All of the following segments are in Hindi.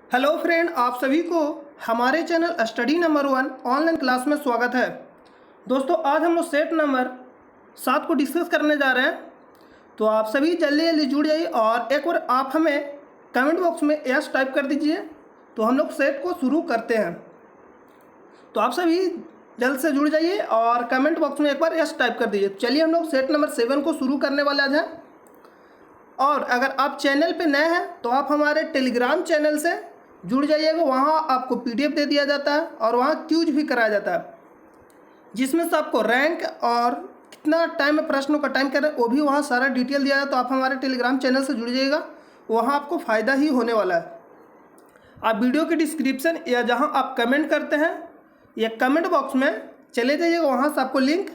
हेलो फ्रेंड, आप सभी को हमारे channel study number 1 online class में स्वागत है। दोस्तों, आज हम लोग सेट नंबर 7 को डिस्कस करने जा रहे हैं। तो आप सभी जल्दी जल्दी जुड़ जाइए और एक बार आप हमें कमेंट बॉक्स में यस टाइप कर दीजिए। तो हम लोग सेट को शुरू करते हैं। तो आप सभी जल्द से जुड़ जाइए और कमेंट बॉक्स में एक बार यस टाइप कर दीजिए। चलिए हम लोग सेट नंबर 7 को शुरू करने वाले आज हैं। और अगर आप चैनल पे नए हैं तो आप हमारे टेलीग्राम चैनल से जुड़ जाइएगा। वहाँ आपको पीडीएफ दे दिया जाता है और वहाँ क्यूज भी कराया जाता है, जिसमें से आपको रैंक और कितना टाइम में प्रश्नों का टाइम करें वो भी वहाँ सारा डिटेल दिया है। तो आप हमारे टेलीग्राम चैनल से जुड़ जाइएगा, वहाँ आपको फ़ायदा ही होने वाला है। आप वीडियो के डिस्क्रिप्शन या जहाँ आप कमेंट करते हैं या कमेंट बॉक्स में चले जाइएगा, वहाँ से आपको लिंक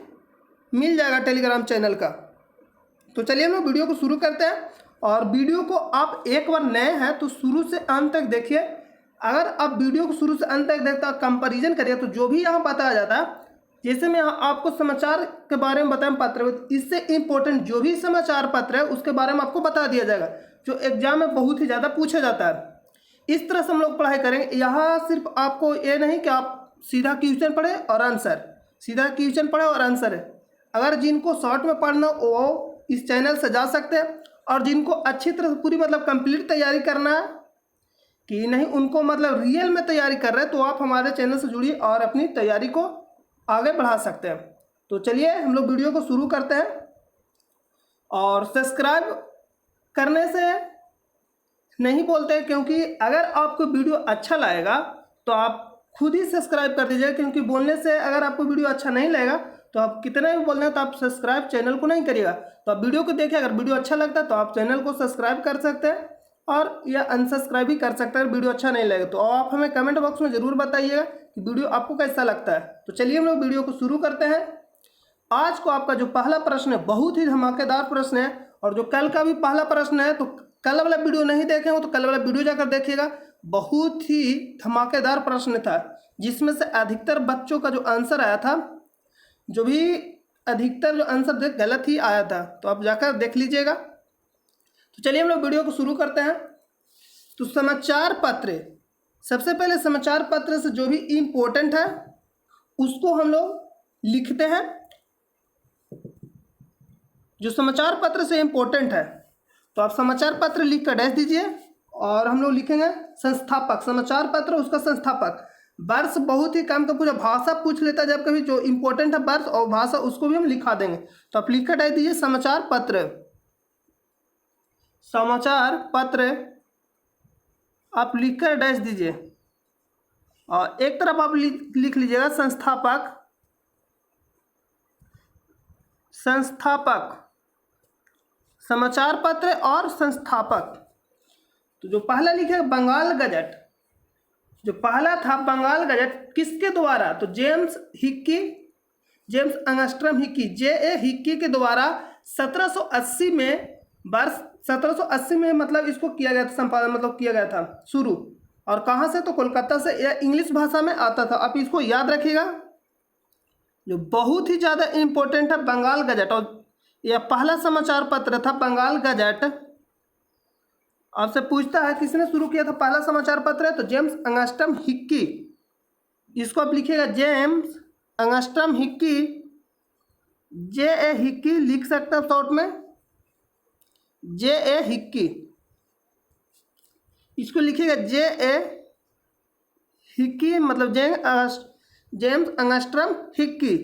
मिल जाएगा टेलीग्राम चैनल का। तो चलिए हम लोग वीडियो को शुरू करते हैं। और वीडियो को आप एक बार नए हैं तो शुरू से अंत तक देखिए। अगर आप वीडियो को शुरू से अंत तक देखते हैं, कंपैरिजन करिए, तो जो भी यहाँ बताया जाता है, जैसे मैं आपको समाचार के बारे में बताया पत्र, इससे इम्पोर्टेंट जो भी समाचार पत्र है उसके बारे में आपको बता दिया जाएगा, जो एग्जाम में बहुत ही ज़्यादा पूछा जाता है। इस तरह से हम लोग पढ़ाई करेंगे। यहाँ सिर्फ आपको ये नहीं कि आप सीधा क्वेश्चन पढ़े और आंसर, सीधा क्वेश्चन पढ़े और आंसर है। अगर जिनको शॉर्ट में पढ़ना वो इस चैनल से जा सकते हैं, और जिनको अच्छी तरह से पूरी कंप्लीट तैयारी करना है कि नहीं, उनको रियल में तैयारी कर रहे हैं, तो आप हमारे चैनल से जुड़िए और अपनी तैयारी को आगे बढ़ा सकते हैं। तो चलिए हम लोग वीडियो को शुरू करते हैं। और सब्सक्राइब करने से नहीं बोलते, क्योंकि अगर आपको वीडियो अच्छा लगेगा तो आप खुद ही सब्सक्राइब कर दीजिए, क्योंकि बोलने से अगर आपको वीडियो अच्छा नहीं लगेगा तो आप कितना भी बोल रहे हैं तो आप सब्सक्राइब चैनल को नहीं करिएगा। तो आप वीडियो को देखिए, अगर वीडियो अच्छा लगता है तो आप चैनल को सब्सक्राइब कर सकते हैं और या अनसब्सक्राइब भी कर सकते हैं। वीडियो अच्छा नहीं लगेगा तो आप हमें कमेंट बॉक्स में ज़रूर बताइएगा कि वीडियो आपको कैसा लगता है। तो चलिए हम लोग वीडियो को शुरू करते हैं। आज को आपका जो पहला प्रश्न है बहुत ही धमाकेदार प्रश्न है, और जो कल का भी पहला प्रश्न है, तो कल वाला वीडियो नहीं देखे हो तो कल वाला वीडियो जाकर देखिएगा। बहुत ही धमाकेदार प्रश्न था, जिसमें से अधिकतर बच्चों का जो आंसर आया था, जो भी अधिकतर जो आंसर गलत ही आया था, तो आप जाकर देख लीजिएगा। तो चलिए हम लोग वीडियो को शुरू करते हैं। तो समाचार पत्र, सबसे पहले समाचार पत्र से जो भी इम्पोर्टेंट है उसको हम लोग लिखते हैं। जो समाचार पत्र से इम्पोर्टेंट है तो आप समाचार पत्र लिख कर डैश दीजिए, और हम लोग लिखेंगे संस्थापक। समाचार पत्र उसका संस्थापक। वर्ष बहुत ही कम का पूछा, भाषा पूछ लेता है जब कभी, जो इम्पोर्टेंट है वर्ष और भाषा उसको भी हम लिखा देंगे। तो आप लिख कर डाल दीजिए समाचार पत्र। समाचार पत्र आप लिख कर डैश दीजिए, और एक तरफ आप लिख लीजिएगा संस्थापक। संस्थापक, समाचार पत्र और संस्थापक। तो जो पहला लिखेगा बंगाल गजट, जो पहला था बंगाल गजट किसके द्वारा, तो James Hicky, James Angstrom Hicky, J A. Hicky के द्वारा 1780 में, वर्ष 1780 में इसको किया गया था, संपादन किया गया था शुरू। और कहाँ से, तो कोलकाता से। यह इंग्लिश भाषा में आता था। आप इसको याद रखिएगा, जो बहुत ही ज़्यादा इम्पोर्टेंट है बंगाल गजट। और यह पहला समाचार पत्र था बंगाल गजट। आपसे पूछता है किसने शुरू किया था पहला समाचार पत्र है, तो जेम्स एंगस्ट्रॉम हिक्की। इसको आप लिखिएगा James Angstrom Hicky, J A. Hicky लिख सकते हैं शॉर्ट में, जे.ए. हिक्की। इसको लिखिएगा J A. Hicky, James Angstrom Hicky.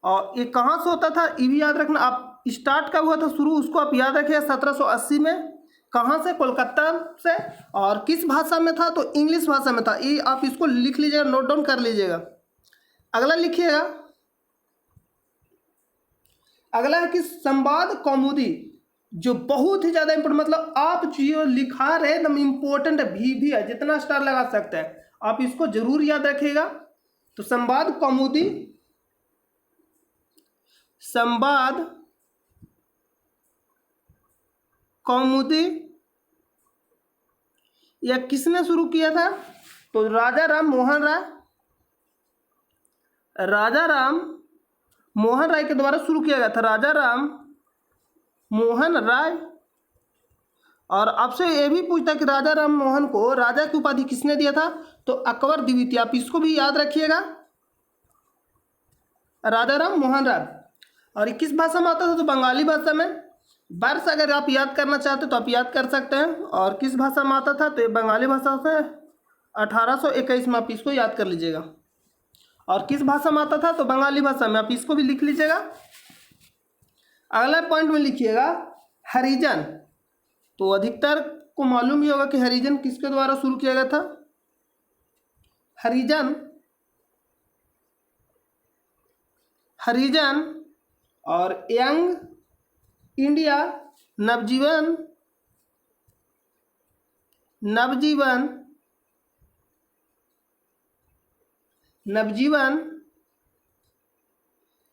और ये कहाँ से होता था ये भी याद रखना। आप स्टार्ट कब हुआ था, शुरू उसको आप याद रखिएगा 1780 में। कहाँ से, कोलकाता से। और किस भाषा में था, तो इंग्लिश भाषा में था। ये आप इसको लिख लीजिएगा, नोट डाउन कर लीजिएगा। अगला लिखिएगा, अगला है कि संवाद कौमुदी, जो बहुत ही ज़्यादा इंपोर्टेंट, आप जो लिखा रहे एकदम इम्पोर्टेंट भी है, जितना स्टार लगा सकते हैं आप इसको जरूर याद रखिएगा। तो संवाद कौमुदी, संवाद कौमुदी यह किसने शुरू किया था, तो राजा राम मोहन राय, राजा राम मोहन राय के द्वारा शुरू किया गया था। राजा राम मोहन राय और आपसे ये भी पूछता कि राजा राम मोहन को राजा की उपाधि किसने दिया था, तो अकबर द्वितीय, आप इसको भी याद रखिएगा, राजा राम मोहन राय। और ये किस भाषा में आता था, तो बंगाली भाषा में। वर्ष अगर आप याद करना चाहते तो आप याद कर सकते हैं। और किस भाषा में आता था, तो ये बंगाली भाषा से 1821 में, आप इसको याद कर लीजिएगा। और किस भाषा में आता था, तो बंगाली भाषा में, आप इसको भी लिख लीजिएगा। अगला पॉइंट में लिखिएगा हरिजन। तो अधिकतर को मालूम ही होगा कि हरिजन किसके द्वारा शुरू किया गया था। हरिजन, हरिजन और यंग इंडिया, नवजीवन, नवजीवन, नवजीवन,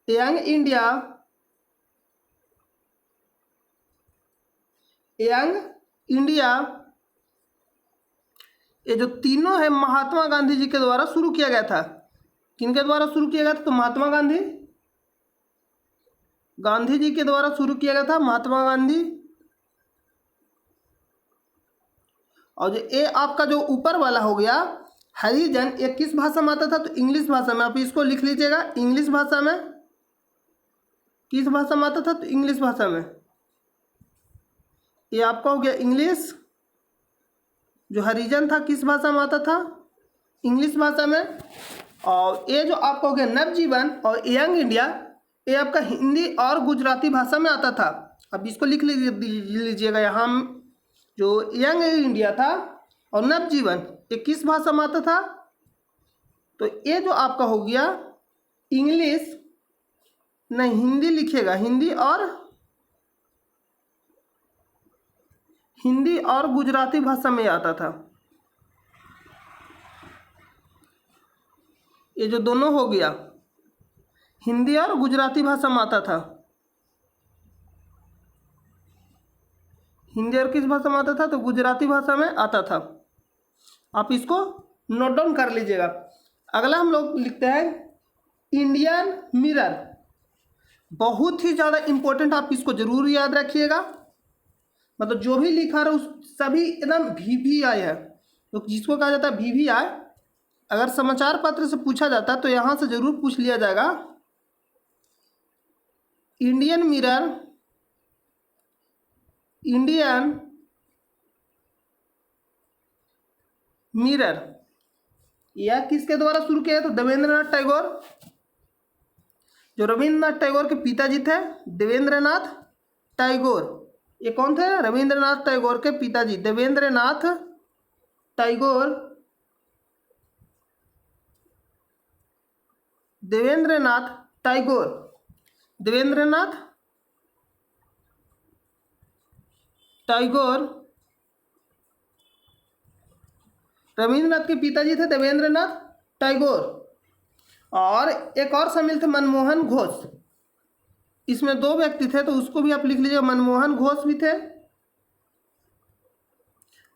यंग इंडिया, यंग इंडिया, ये जो तीनों है महात्मा गांधी जी के द्वारा शुरू किया गया था। किनके द्वारा शुरू किया गया था, तो महात्मा गांधी, गांधी जी के द्वारा शुरू किया गया था, महात्मा गांधी। और ये आपका जो ऊपर वाला हो गया हरिजन, ये किस भाषा में आता था, तो इंग्लिश भाषा में, आप इसको लिख लीजिएगा। इंग्लिश भाषा में, किस भाषा में आता था, तो इंग्लिश भाषा में। ये आपका हो गया इंग्लिश। जो हरिजन था किस भाषा में आता था, इंग्लिश भाषा में। और ये जो आपका हो गया नवजीवन और यंग इंडिया, ये आपका हिंदी और गुजराती भाषा में आता था। अब इसको लिख लीजिएगा यहाँ। जो यंग इंडिया था और नवजीवन, ये किस भाषा में आता था, तो ये जो आपका हो गया इंग्लिश, नहीं हिंदी लिखिएगा, हिंदी और गुजराती भाषा में आता था। ये जो दोनों हो गया हिंदी और गुजराती भाषा में आता था। हिंदी और किस भाषा में आता था, तो गुजराती भाषा में आता था। आप इसको नोट डाउन कर लीजिएगा। अगला हम लोग लिखते हैं इंडियन मिरर। बहुत ही ज़्यादा इम्पोर्टेंट, आप इसको जरूर याद रखिएगा। मतलब जो भी लिखा रहा उस सभी एकदम VVI है, तो जिसको कहा जाता है VVI। अगर समाचार पत्र से पूछा जाता है तो यहाँ से जरूर पूछ लिया जाएगा। इंडियन मिरर, इंडियन मिरर, यह किसके द्वारा शुरू किया है, तो देवेंद्रनाथ टैगोर। जो रविंद्रनाथ टैगोर के पिताजी थे, देवेंद्रनाथ टैगोर। ये कौन थे, रविंद्रनाथ टैगोर के पिताजी, देवेंद्रनाथ टैगोर। देवेंद्रनाथ टैगोर, देवेंद्रनाथ टैगोर, रविंद्रनाथ के पिताजी थे देवेंद्रनाथ टैगोर। और एक और शामिल थे मनमोहन घोष। इसमें दो व्यक्ति थे, तो उसको भी आप लिख लीजिएगा, मनमोहन घोष भी थे।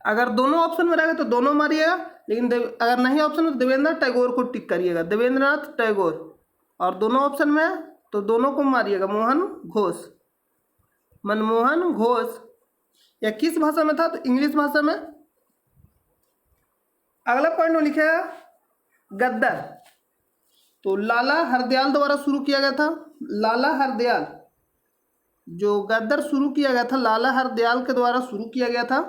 अगर दोनों ऑप्शन में रहेगा तो दोनों मारिएगा, लेकिन अगर नहीं ऑप्शन में तो देवेंद्रनाथ टैगोर को टिक करिएगा, देवेंद्रनाथ टैगोर। और दोनों ऑप्शन में है तो दोनों को मारिएगा, मोहन घोष, मनमोहन घोष। यह किस भाषा में था, तो इंग्लिश भाषा में। अगला पॉइंट में लिखेगा गद्दर। तो लाला हरदयाल द्वारा शुरू किया गया था। लाला हरदयाल, जो गद्दर शुरू किया गया था, लाला हरदयाल के द्वारा शुरू किया गया था।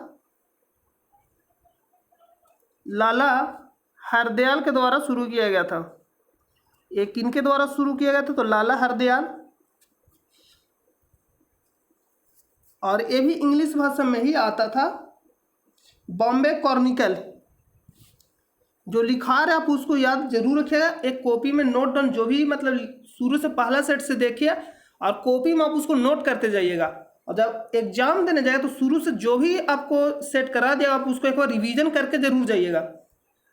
लाला हरदयाल के द्वारा शुरू किया गया था। ये किनके द्वारा शुरू किया गया था, तो लाला हरदयाल। और ये भी इंग्लिश भाषा में ही आता था। बॉम्बे क्रॉनिकल, जो लिखा है आप उसको याद जरूर रखिएगा। एक कॉपी में नोट डाउन, जो भी मतलब शुरू से पहला सेट से देखिए और कॉपी में आप उसको नोट करते जाइएगा। और जब एग्जाम देने जाएगा तो शुरू से जो भी आपको सेट करा दिया आप उसको एक बार रिवीजन करके जरूर जाइएगा।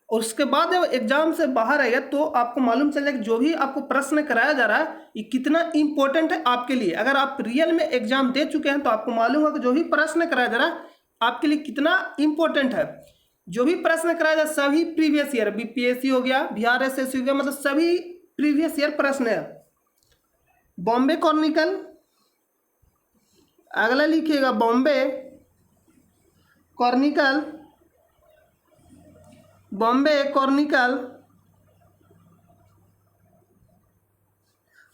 और उसके बाद जब एग्जाम से बाहर आएगा तो आपको मालूम चल जाएगा जो भी आपको प्रश्न कराया जा रहा है ये कितना इंपॉर्टेंट है आपके लिए। अगर आप रियल में एग्जाम दे चुके हैं तो आपको मालूम होगा कि जो भी प्रश्न कराया जा रहा है आपके लिए कितना इंपॉर्टेंट है। जो भी प्रश्न कराया जाए सभी प्रीवियस ईयर, BPSC हो गया, बिहार SSC हो गया, मतलब सभी प्रीवियस ईयर प्रश्न है। बॉम्बे क्रॉनिकल। अगला लिखिएगा बॉम्बे कॉर्निकल, बॉम्बे कॉर्निकल।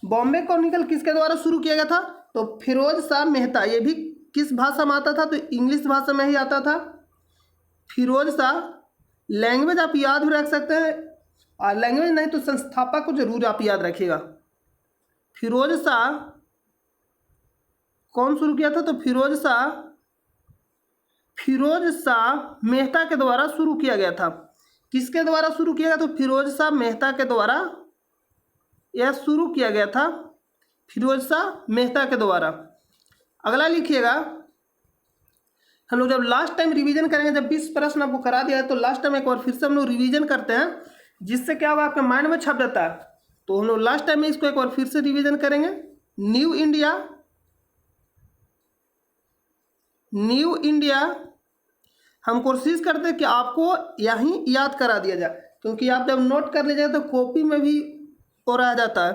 बॉम्बे कॉर्निकल किसके द्वारा शुरू किया गया था? तो फिरोज शाह मेहता। ये भी किस भाषा में आता था? तो इंग्लिश भाषा में ही आता था। फिरोज शाह। लैंग्वेज आप याद भी रख सकते हैं, और लैंग्वेज नहीं तो संस्थापक को जरूर आप याद रखिएगा। फिरोज शाह कौन शुरू किया था? तो फिरोज शाह मेहता के द्वारा शुरू किया गया था। किसके द्वारा शुरू किया गया? तो फिरोज शाह मेहता के द्वारा यह शुरू किया गया था, फिरोज शाह मेहता के द्वारा। अगला लिखिएगा, हम लोग जब लास्ट टाइम रिवीजन करेंगे, जब 20 प्रश्न आपको करा दिया है तो लास्ट टाइम एक बार फिर से हम लोग रिवीजन करते हैं, जिससे क्या होगा, आपके माइंड में छप जाता है। तो हम लोग लास्ट टाइम में इसको एक बार फिर से रिवीजन करेंगे। न्यू इंडिया, न्यू इंडिया हम कोशिश करते हैं कि आपको यहीं याद करा दिया जाए, क्योंकि आप जब नोट कर लीजिएगा तो कॉपी में भी वो रह जाता है,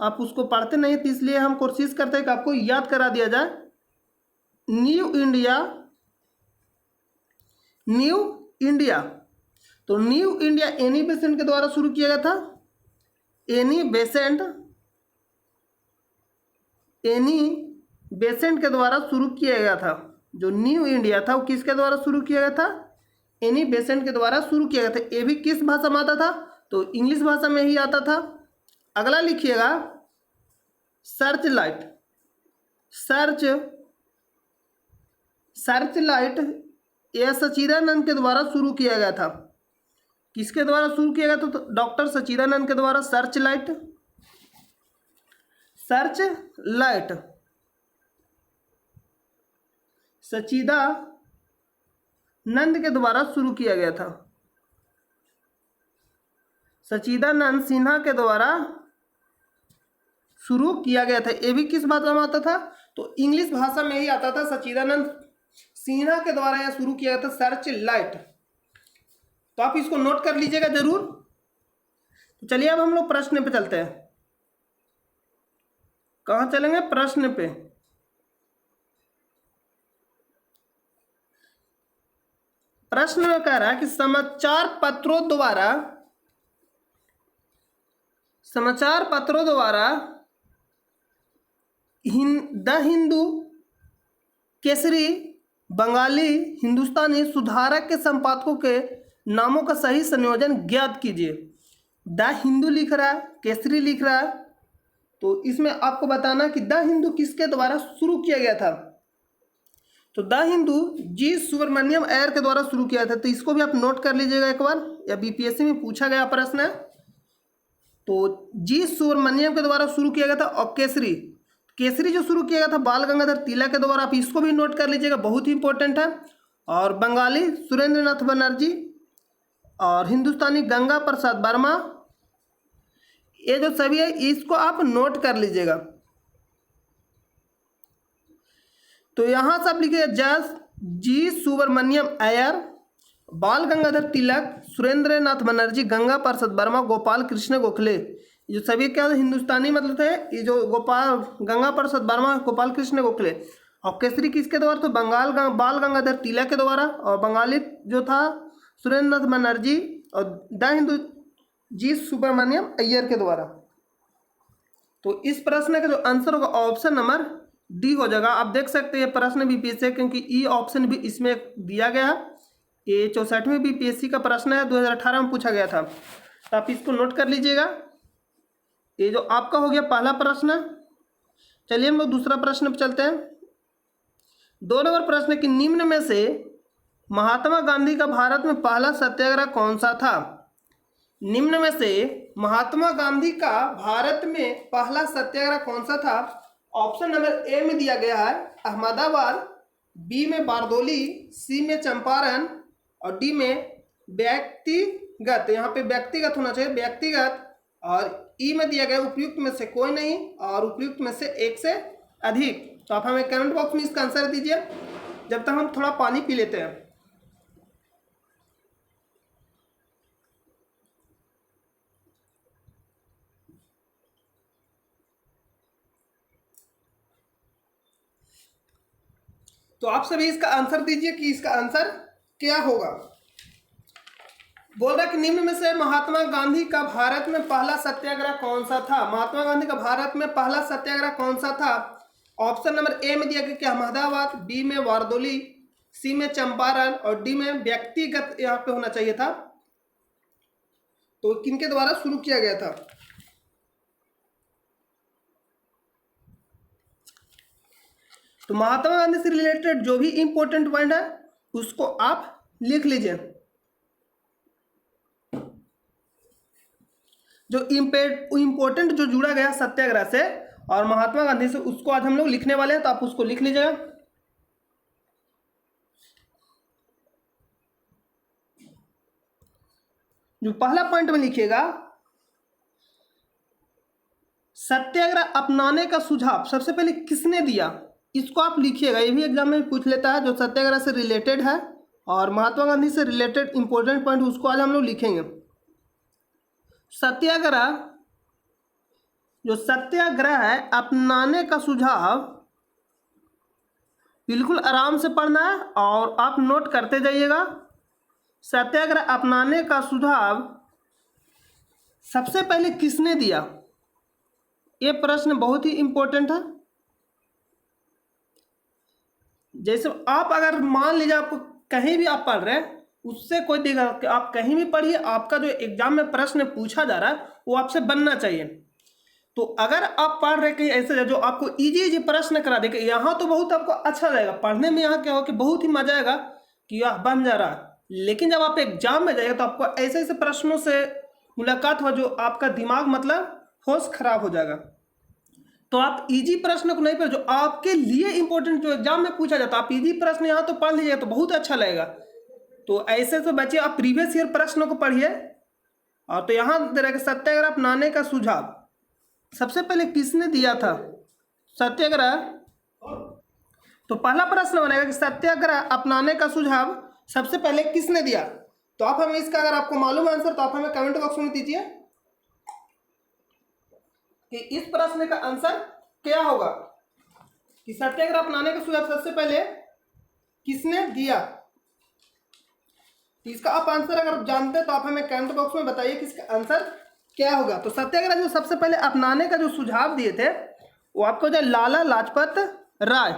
आप उसको पढ़ते नहीं, तो इसलिए हम कोशिश करते हैं कि आपको याद करा दिया जाए। New India, new India. तो न्यू इंडिया एनी बेसेंट के द्वारा शुरू किया गया था। एनी बेसेंट, एनी बेसेंट के द्वारा शुरू किया गया था। जो न्यू इंडिया था वो किसके द्वारा शुरू किया गया था? एनी बेसेंट के द्वारा शुरू किया गया था। ये भी किस भाषा में आता था? तो इंग्लिश भाषा में ही आता था। अगला लिखिएगा, सर्च लाइट। सर्च लाइट यह सच्चिदानंद के द्वारा शुरू किया गया था। किसके द्वारा शुरू किया गया था? तो डॉक्टर सच्चिदानंद के द्वारा सर्च लाइट, सर्च लाइट सच्चिदानंद के द्वारा शुरू किया गया था। सच्चिदानंद सिन्हा के द्वारा शुरू किया गया था। ये भी किस भाषा में आता था? तो इंग्लिश भाषा में ही आता था। सच्चिदानंद सिन्हा के द्वारा यह शुरू किया गया था, सर्च लाइट। तो आप इसको नोट कर लीजिएगा जरूर। तो चलिए अब हम लोग प्रश्न पे चलते हैं। कहाँ चलेंगे? प्रश्न पे। प्रश्न में कह रहा है कि समाचार पत्रों द्वारा द हिंदू, केसरी, बंगाली, हिंदुस्तानी सुधारक के संपादकों के नामों का सही संयोजन ज्ञात कीजिए। द हिंदू लिख रहा है, केसरी लिख रहा है, तो इसमें आपको बताना कि द हिंदू किसके द्वारा शुरू किया गया था। तो द हिंदू जी सुब्रमण्यम अय्यर के द्वारा शुरू किया था। तो इसको भी आप नोट कर लीजिएगा एक बार, या बीपीएससी में पूछा गया प्रश्न है। तो जी सुब्रमण्यम के द्वारा शुरू किया गया था। और केसरी जो शुरू किया गया था बाल गंगाधर तिलक के द्वारा, आप इसको भी नोट कर लीजिएगा, बहुत ही इंपॉर्टेंट है। और बंगाली सुरेंद्रनाथ बनर्जी, और हिंदुस्तानी गंगा प्रसाद वर्मा। ये जो सभी है इसको आप नोट कर लीजिएगा। तो यहां से आप लिखिए जस जी सुब्रमण्यम अय्यर, बाल गंगाधर तिलक, सुरेंद्रनाथ बनर्जी, गंगा प्रसाद वर्मा, गोपाल कृष्ण गोखले। ये जो सभी क्या हिंदुस्तानी मतलब थे, ये जो गंगा प्रसाद वर्मा, गोपाल कृष्ण गोखले। और केसरी किसके द्वारा? तो बाल गंगाधर तिलक के द्वारा। और बंगाली जो था सुरेंद्रनाथ बनर्जी, और द हिंदू जी सुब्रमण्यम अय्यर के द्वारा। तो इस प्रश्न का जो आंसर होगा ऑप्शन नंबर डी हो जाएगा। आप देख सकते हैं प्रश्न बीपीएससी है, क्योंकि ई ऑप्शन भी इसमें दिया गया है। ये 64वें बीपीएससी का प्रश्न है, 2018 में पूछा गया था। तो आप इसको नोट कर लीजिएगा। ये जो आपका हो गया पहला प्रश्न। चलिए हम लोग दूसरा प्रश्न पर चलते हैं। 2 नंबर प्रश्न कि निम्न में से महात्मा गांधी का भारत में पहला सत्याग्रह कौन सा था? निम्न में से महात्मा गांधी का भारत में पहला सत्याग्रह कौन सा था? ऑप्शन नंबर ए में दिया गया है अहमदाबाद, बी में बारदोली, सी में चंपारण, और डी में व्यक्तिगत। यहाँ पे व्यक्तिगत होना चाहिए, व्यक्तिगत। और ई में दिया गया उपयुक्त में से कोई नहीं, और उपयुक्त में से एक से अधिक। तो आप हमें कमेंट बॉक्स में इसका आंसर दीजिए, जब तक हम थोड़ा पानी पी लेते हैं। तो आप सभी इसका आंसर दीजिए कि इसका आंसर क्या होगा। बोल रहा है कि निम्न में से महात्मा गांधी का भारत में पहला सत्याग्रह कौन सा था। महात्मा गांधी का भारत में पहला सत्याग्रह कौन सा था। ऑप्शन नंबर ए में दिया गया कि अहमदाबाद, बी में वारदोली, सी में चंपारण और डी में व्यक्तिगत यहाँ पे होना चाहिए था। तो किनके द्वारा शुरू किया गया था। तो महात्मा गांधी से रिलेटेड जो भी इंपॉर्टेंट पॉइंट है उसको आप लिख लीजिए। जो इंपॉर्टेंट जो जुड़ा गया सत्याग्रह से और महात्मा गांधी से उसको आज हम लोग लिखने वाले हैं, तो आप उसको लिख लीजिएगा। जो पहला पॉइंट में लिखिएगा, सत्याग्रह अपनाने का सुझाव सबसे पहले किसने दिया, इसको आप लिखिएगा। ये भी एग्जाम में पूछ लेता है। जो सत्याग्रह से रिलेटेड है और महात्मा गांधी से रिलेटेड इंपॉर्टेंट पॉइंट उसको आज हम लोग लिखेंगे। सत्याग्रह, जो सत्याग्रह है अपनाने का सुझाव, बिल्कुल आराम से पढ़ना है और आप नोट करते जाइएगा। सत्याग्रह अपनाने का सुझाव सबसे पहले किसने दिया, ये प्रश्न बहुत ही इंपॉर्टेंट है। जैसे आप अगर मान लीजिए आपको कहीं भी आप पढ़ रहे हैं, उससे कोई दिक्कत, आप कहीं भी पढ़िए, आपका जो एग्जाम में प्रश्न पूछा जा रहा है वो आपसे बनना चाहिए। तो अगर आप पढ़ रहे कहीं ऐसे जो आपको इजी प्रश्न करा देगा, यहाँ तो बहुत आपको अच्छा लगेगा पढ़ने में, यहाँ क्या हो कि बहुत ही मजा आएगा कि यह बन जा रहा है। लेकिन जब आप एग्जाम में जाएगा तो आपको ऐसे ऐसे प्रश्नों से मुलाकात हो जो आपका दिमाग मतलब होश खराब हो जाएगा। तो आप इजी प्रश्न को नहीं पढ़, जो आपके लिए इंपॉर्टेंट जो एग्जाम में पूछा जाता है, आप इजी प्रश्न यहाँ तो पढ़ लीजिएगा तो बहुत अच्छा लगेगा। तो ऐसे तो बच्चे आप प्रीवियस ईयर प्रश्नों को पढ़िए। और तो यहाँ दे रहा है कि सत्याग्रह अपनाने का सुझाव सबसे पहले किसने दिया था सत्याग्रह। तो पहला प्रश्न बनेगा कि सत्याग्रह अपनाने का सुझाव सबसे पहले किसने दिया। तो आप हमें इसका, अगर आपको मालूम है आंसर तो आप हमें कमेंट बॉक्स में दीजिए कि इस प्रश्न का आंसर क्या होगा, कि सत्याग्रह अपनाने का सुझाव सबसे पहले किसने दिया। तो इसका आप आंसर अगर जानते हैं तो आप हमें कमेंट बॉक्स में बताइए कि इसका आंसर क्या होगा। तो सत्याग्रह जो सबसे पहले अपनाने का जो सुझाव दिए थे वो आपको जो लाला लाजपत राय,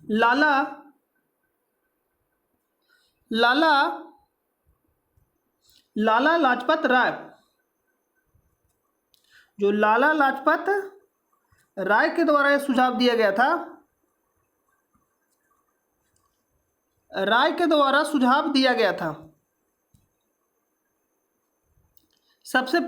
लाला लाजपत राय, जो लाला लाजपत राय के द्वारा यह सुझाव दिया गया था, राय के द्वारा सुझाव दिया गया था। सबसे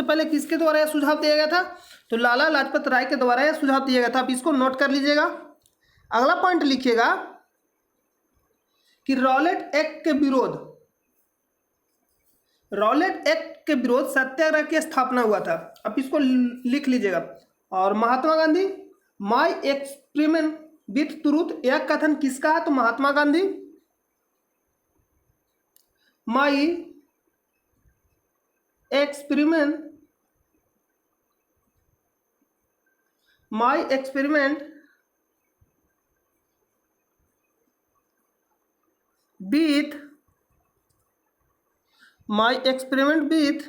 पहले किसके द्वारा यह सुझाव दिया गया था। तो लाला लाजपत राय के द्वारा यह सुझाव दिया गया था। आप इसको नोट कर लीजिएगा। अगला पॉइंट लिखिएगा कि रॉलेट एक्ट के विरोध सत्याग्रह की स्थापना हुआ था। आप इसको लिख लीजिएगा। और Mahatma Gandhi my experiment with truth, यह कथन किसका है। तो Mahatma Gandhi my experiment with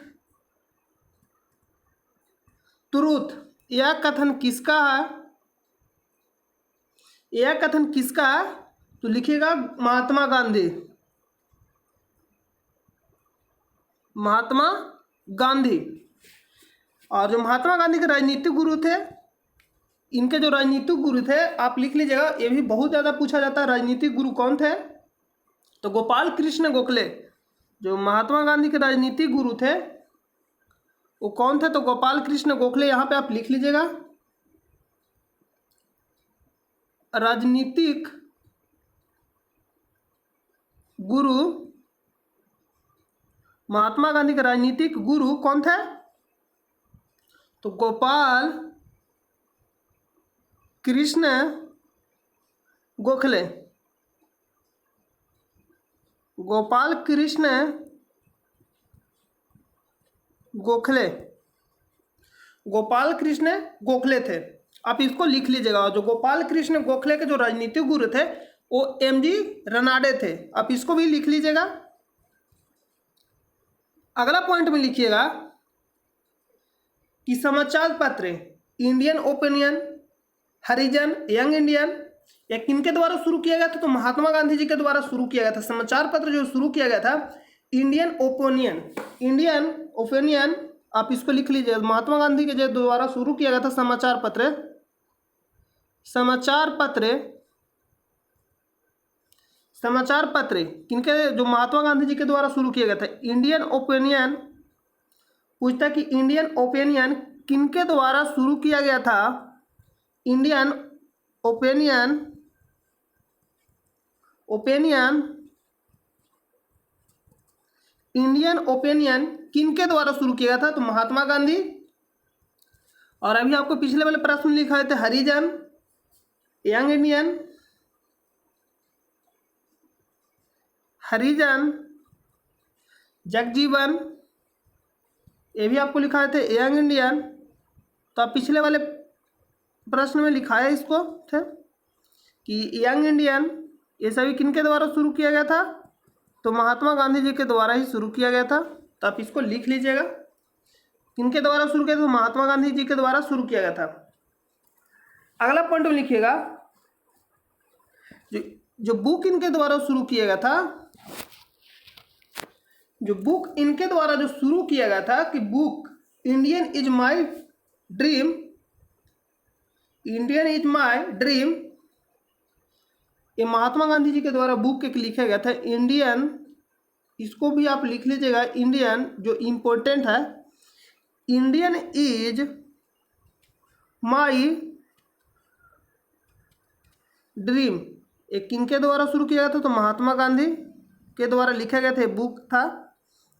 truth, यह कथन किसका है। तो लिखिएगा महात्मा गांधी। और जो महात्मा गांधी के राजनीतिक गुरु थे, इनके जो राजनीतिक गुरु थे आप लिख लीजिएगा। ये भी बहुत ज़्यादा पूछा जाता है, राजनीतिक गुरु कौन थे। तो गोपाल कृष्ण गोखले, जो महात्मा गांधी के राजनीतिक गुरु थे वो कौन थे। तो गोपाल कृष्ण गोखले, यहाँ पे आप लिख लीजिएगा। राजनीतिक गुरु, महात्मा गांधी के राजनीतिक गुरु कौन थे। तो गोपाल कृष्ण गोखले। गोपाल कृष्ण गोखले, गोपाल कृष्ण गोखले थे। आप इसको लिख लीजिएगा। जो गोपाल कृष्ण गोखले के जो राजनीतिक गुरु थे वो एमजी रनाडे थे। आप इसको भी लिख लीजिएगा। अगला पॉइंट में लिखिएगा कि समाचार पत्र इंडियन ओपिनियन, हरिजन, यंग इंडियन या किनके द्वारा शुरू किया गया था? तो महात्मा गांधी जी के द्वारा शुरू किया गया था। समाचार पत्र जो शुरू किया गया था इंडियन ओपिनियन, इंडियन ओपिनियन, आप इसको लिख लीजिए। महात्मा गांधी के द्वारा शुरू किया गया था समाचार पत्र, समाचार पत्र, समाचार पत्र किनके, जो महात्मा गांधी जी के द्वारा शुरू किया गया था। इंडियन ओपिनियन पूछता कि इंडियन ओपिनियन किनके द्वारा शुरू किया गया था? Indian opinion, opinion, Indian opinion किनके द्वारा शुरू किया गया था? तो महात्मा गांधी। और अभी आपको पिछले वाले प्रश्न लिखा है थे हरिजन, यंग इंडियन, हरिजन, जगजीवन, ये भी आपको लिखा थे यंग इंडियन। तो आप पिछले वाले प्रश्न में लिखा है इसको थे कि यंग इंडियन ये सभी किनके द्वारा शुरू किया गया था? तो महात्मा गांधी जी के द्वारा ही शुरू किया गया था। तो आप इसको लिख लीजिएगा, किनके द्वारा शुरू किया था? तो महात्मा गांधी जी के द्वारा शुरू किया गया था। अगला पॉइंट में लिखिएगा जो बुक इनके द्वारा शुरू किया गया था, जो बुक इनके द्वारा जो शुरू किया गया था कि book Indian is my dream, Indian is my dream, ये महात्मा गांधी जी के द्वारा बुक एक लिखा गया था। इंडियन, इसको भी आप लिख लीजिएगा। इंडियन जो इम्पोर्टेंट है, इंडियन इज माय ड्रीम, एक किनके द्वारा शुरू किया गया था? तो महात्मा गांधी के द्वारा लिखा गया था। बुक था,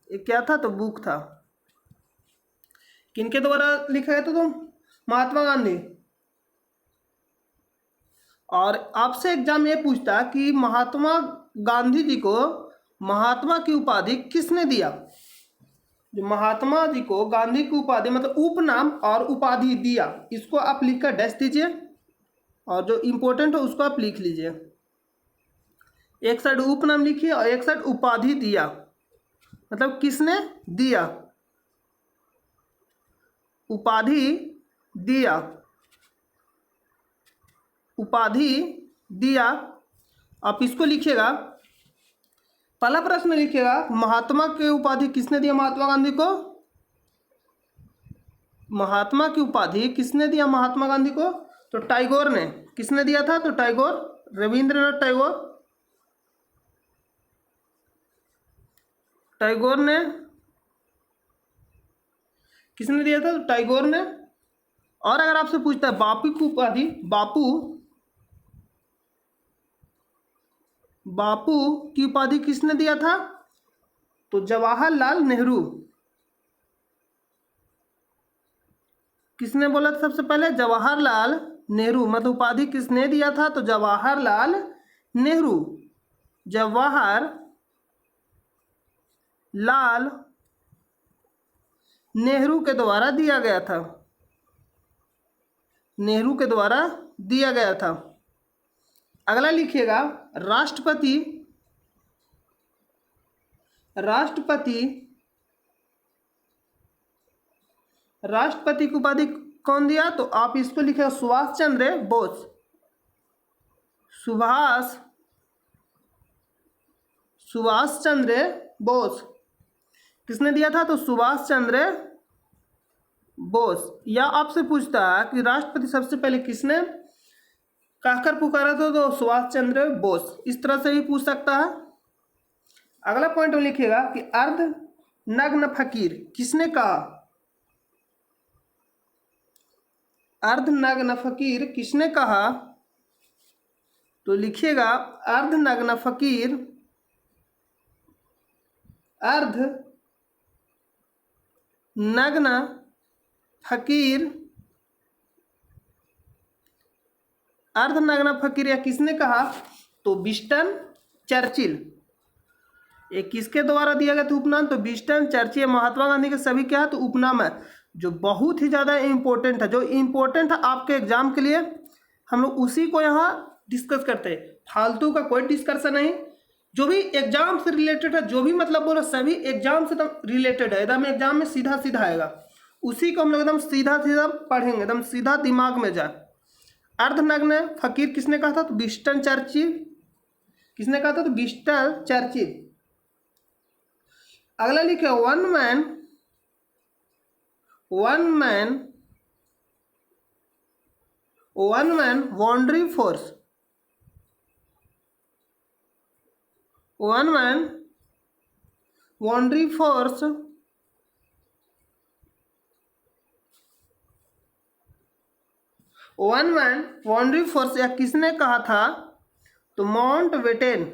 ये क्या था? तो बुक था। किनके द्वारा लिखा गया था? तो महात्मा गांधी। और आपसे एग्जाम ये पूछता कि महात्मा गांधी जी को महात्मा की उपाधि किसने दिया? जो महात्मा जी को गांधी की उपाधि मतलब उपनाम और उपाधि दिया, इसको आप लिखकर डैश दीजिए और जो इंपॉर्टेंट है उसको आप लिख लीजिए। एक साइड उपनाम लिखिए और एक साइड उपाधि दिया, मतलब किसने दिया, उपाधि दिया, उपाधि दिया। आप इसको लिखिएगा। पहला प्रश्न लिखिएगा महात्मा की उपाधि किसने दिया महात्मा गांधी को? महात्मा की उपाधि किसने दिया महात्मा गांधी को? तो टैगोर ने। किसने दिया था? तो टैगोर, रविंद्रनाथ टैगोर, टैगोर ने। किसने दिया था? तो टैगोर ने। और अगर आपसे पूछता है बापू की उपाधि, बापू, बापू की उपाधि किसने दिया था? तो जवाहरलाल नेहरू। किसने बोला था सबसे पहले? जवाहरलाल नेहरू। मतलब उपाधि किसने दिया था? तो जवाहरलाल नेहरू, जवाहर लाल नेहरू के द्वारा दिया गया था, नेहरू के द्वारा दिया गया था। अगला लिखिएगा राष्ट्रपति, राष्ट्रपति, राष्ट्रपति की उपाधि कौन दिया? तो आप इसको लिखिएगा सुभाष चंद्र बोस, सुभाष, सुभाष चंद्र बोस। किसने दिया था? तो सुभाष चंद्र बोस। या आपसे पूछता है कि राष्ट्रपति सबसे पहले किसने कहकर पुकारा था? तो सुभाष चंद्र बोस। इस तरह से भी पूछ सकता है। अगला पॉइंट में लिखिएगा कि अर्ध नग्न फकीर किसने कहा? अर्ध नग्न फकीर किसने कहा? तो लिखिएगा अर्ध नग्न फकीर, अर्ध नग्न फकीर, अर्ध नग्न फकीर या किसने कहा? तो विंस्टन चर्चिल, ये किसके द्वारा दिया गया था उपनाम? तो विंस्टन चर्चिल, महात्मा गांधी के सभी क्या है? तो उपनाम है, जो बहुत ही ज़्यादा इम्पोर्टेंट है, जो इम्पोर्टेंट है आपके एग्जाम के लिए, हम लोग उसी को यहाँ डिस्कस करते हैं। फालतू का कोई डिस्कशन नहीं, जो भी एग्जाम से रिलेटेड है, जो भी मतलब बोलो सभी एग्जाम से एकदम रिलेटेड है, एकदम एग्जाम में सीधा सीधा आएगा, उसी को हम लोग एकदम सीधा सीधा पढ़ेंगे, एकदम सीधा दिमाग में जाए। अर्धनग्न फकीर किसने कहा था? तो विंस्टन चर्चिल। किसने कहा था? तो विंस्टन चर्चिल। अगला लिखे one man boundary force. One man boundary force या किसने कहा था? तो माउंट बेटन।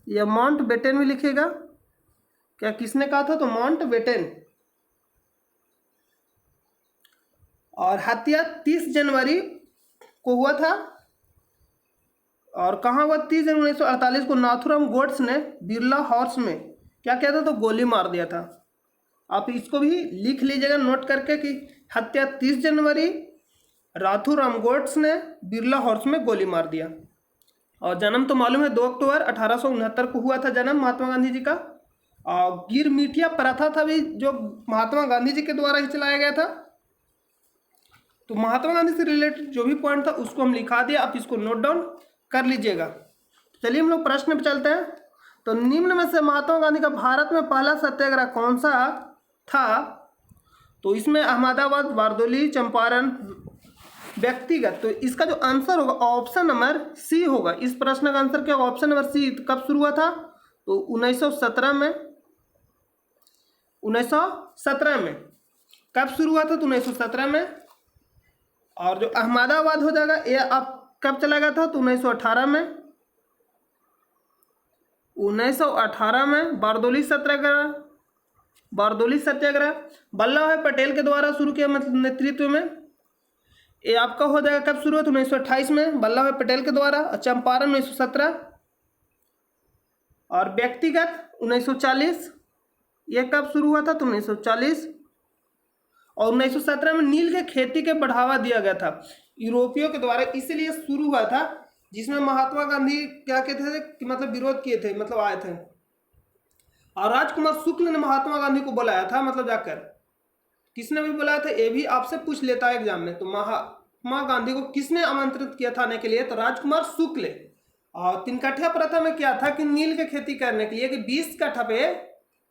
या माउंट बेटन भी लिखेगा क्या? किसने कहा था? तो माउंट बेटन। और हत्या 30 जनवरी को हुआ था, और कहाँ हुआ? 30 जनवरी 1948 को नाथूराम गोड्स ने बिरला हाउस में क्या किया था? तो गोली मार दिया था। आप इसको भी लिख लीजिएगा नोट करके कि हत्या 30 जनवरी, नाथूराम गोड्स ने बिरला हाउस में गोली मार दिया। और जन्म तो मालूम है 2 अक्टूबर 1869 को हुआ था जन्म महात्मा गांधी जी का। और गिरमिटिया प्रथा था भी, जो महात्मा गांधी जी के द्वारा ही चलाया गया था। तो महात्मा गांधी से रिलेटेड जो भी पॉइंट था उसको हम लिखा दिया, आप इसको नोट डाउन कर लीजिएगा। चलिए हम लोग प्रश्न पे चलते हैं। तो निम्न में से महात्मा गांधी का भारत में पहला सत्याग्रह कौन सा था? तो इसमें अहमदाबाद, बारदोली, चंपारण, व्यक्तिगत। तो इसका जो आंसर होगा ऑप्शन नंबर सी होगा। इस प्रश्न का आंसर क्या होगा? Option number C. तो कब शुरू हुआ था? तो 1917 में। 1917 में कब शुरू हुआ था? तो 1917 में। और जो अहमदाबाद हो जाएगा ये अब कब चला गया था? तो 1918 में। 1918 में बारदोली सत्याग्रह वल्लभ भाई पटेल के द्वारा शुरू किया, मतलब नेतृत्व में। ये आपका हो जाएगा कब शुरू हुआ? तो 1928 में वल्लभ भाई पटेल के द्वारा। और चंपारण 1917। और व्यक्तिगत 1940। ये कब शुरू हुआ था? तो 1940। और 1917 में नील के खेती के बढ़ावा दिया गया था यूरोपियों के द्वारा, इसलिए शुरू हुआ था, जिसमें महात्मा गांधी क्या कहते थे कि मतलब विरोध किए थे, मतलब आए थे। और राजकुमार शुक्ल ने महात्मा गांधी को बुलाया था, मतलब जाकर किसने भी बुलाया था, ये भी आपसे पूछ लेता है एग्जाम में। तो महात्मा गांधी को किसने आमंत्रित किया था आने के लिए? तो राजकुमार शुक्ल। और 3 कट्ठा प्रथा में क्या था कि नील की खेती करने के लिए कि 20 कट्ठा पे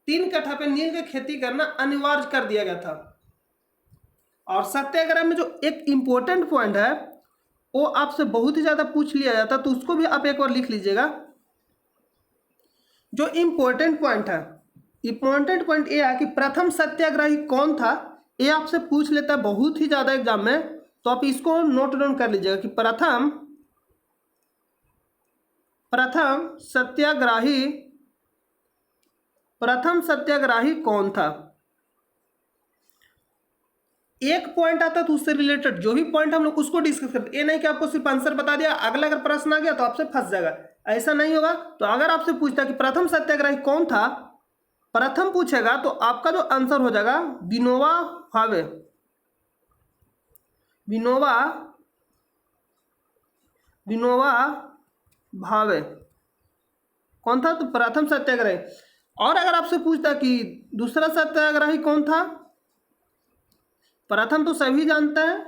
3 कट्ठा पे नील की खेती करना अनिवार्य कर दिया गया था। और सत्याग्रह में जो एक इम्पोर्टेंट पॉइंट है वो आपसे बहुत ही ज़्यादा पूछ लिया जाता, तो उसको भी आप एक बार लिख लीजिएगा। जो इम्पोर्टेंट पॉइंट ये है कि प्रथम सत्याग्रही कौन था, ये आपसे पूछ लेता है बहुत ही ज़्यादा एग्जाम में। तो आप इसको नोट डाउन कर लीजिएगा कि प्रथम सत्याग्रही कौन था। एक पॉइंट आता तो उससे रिलेटेड जो भी पॉइंट हम लोग उसको डिस्कस करते। ये नहीं कि आपको सिर्फ आंसर बता दिया, अगला अगर प्रश्न आ गया तो आपसे फंस जाएगा, ऐसा नहीं होगा। तो अगर आपसे पूछता कि प्रथम सत्याग्रही कौन था, प्रथम पूछेगा तो आपका जो आंसर हो जाएगा विनोबा भावे। विनोबा भावे कौन था? तो प्रथम सत्याग्रही। और अगर आपसे पूछता कि दूसरा सत्याग्रही कौन था, प्रथम तो सभी जानते हैं,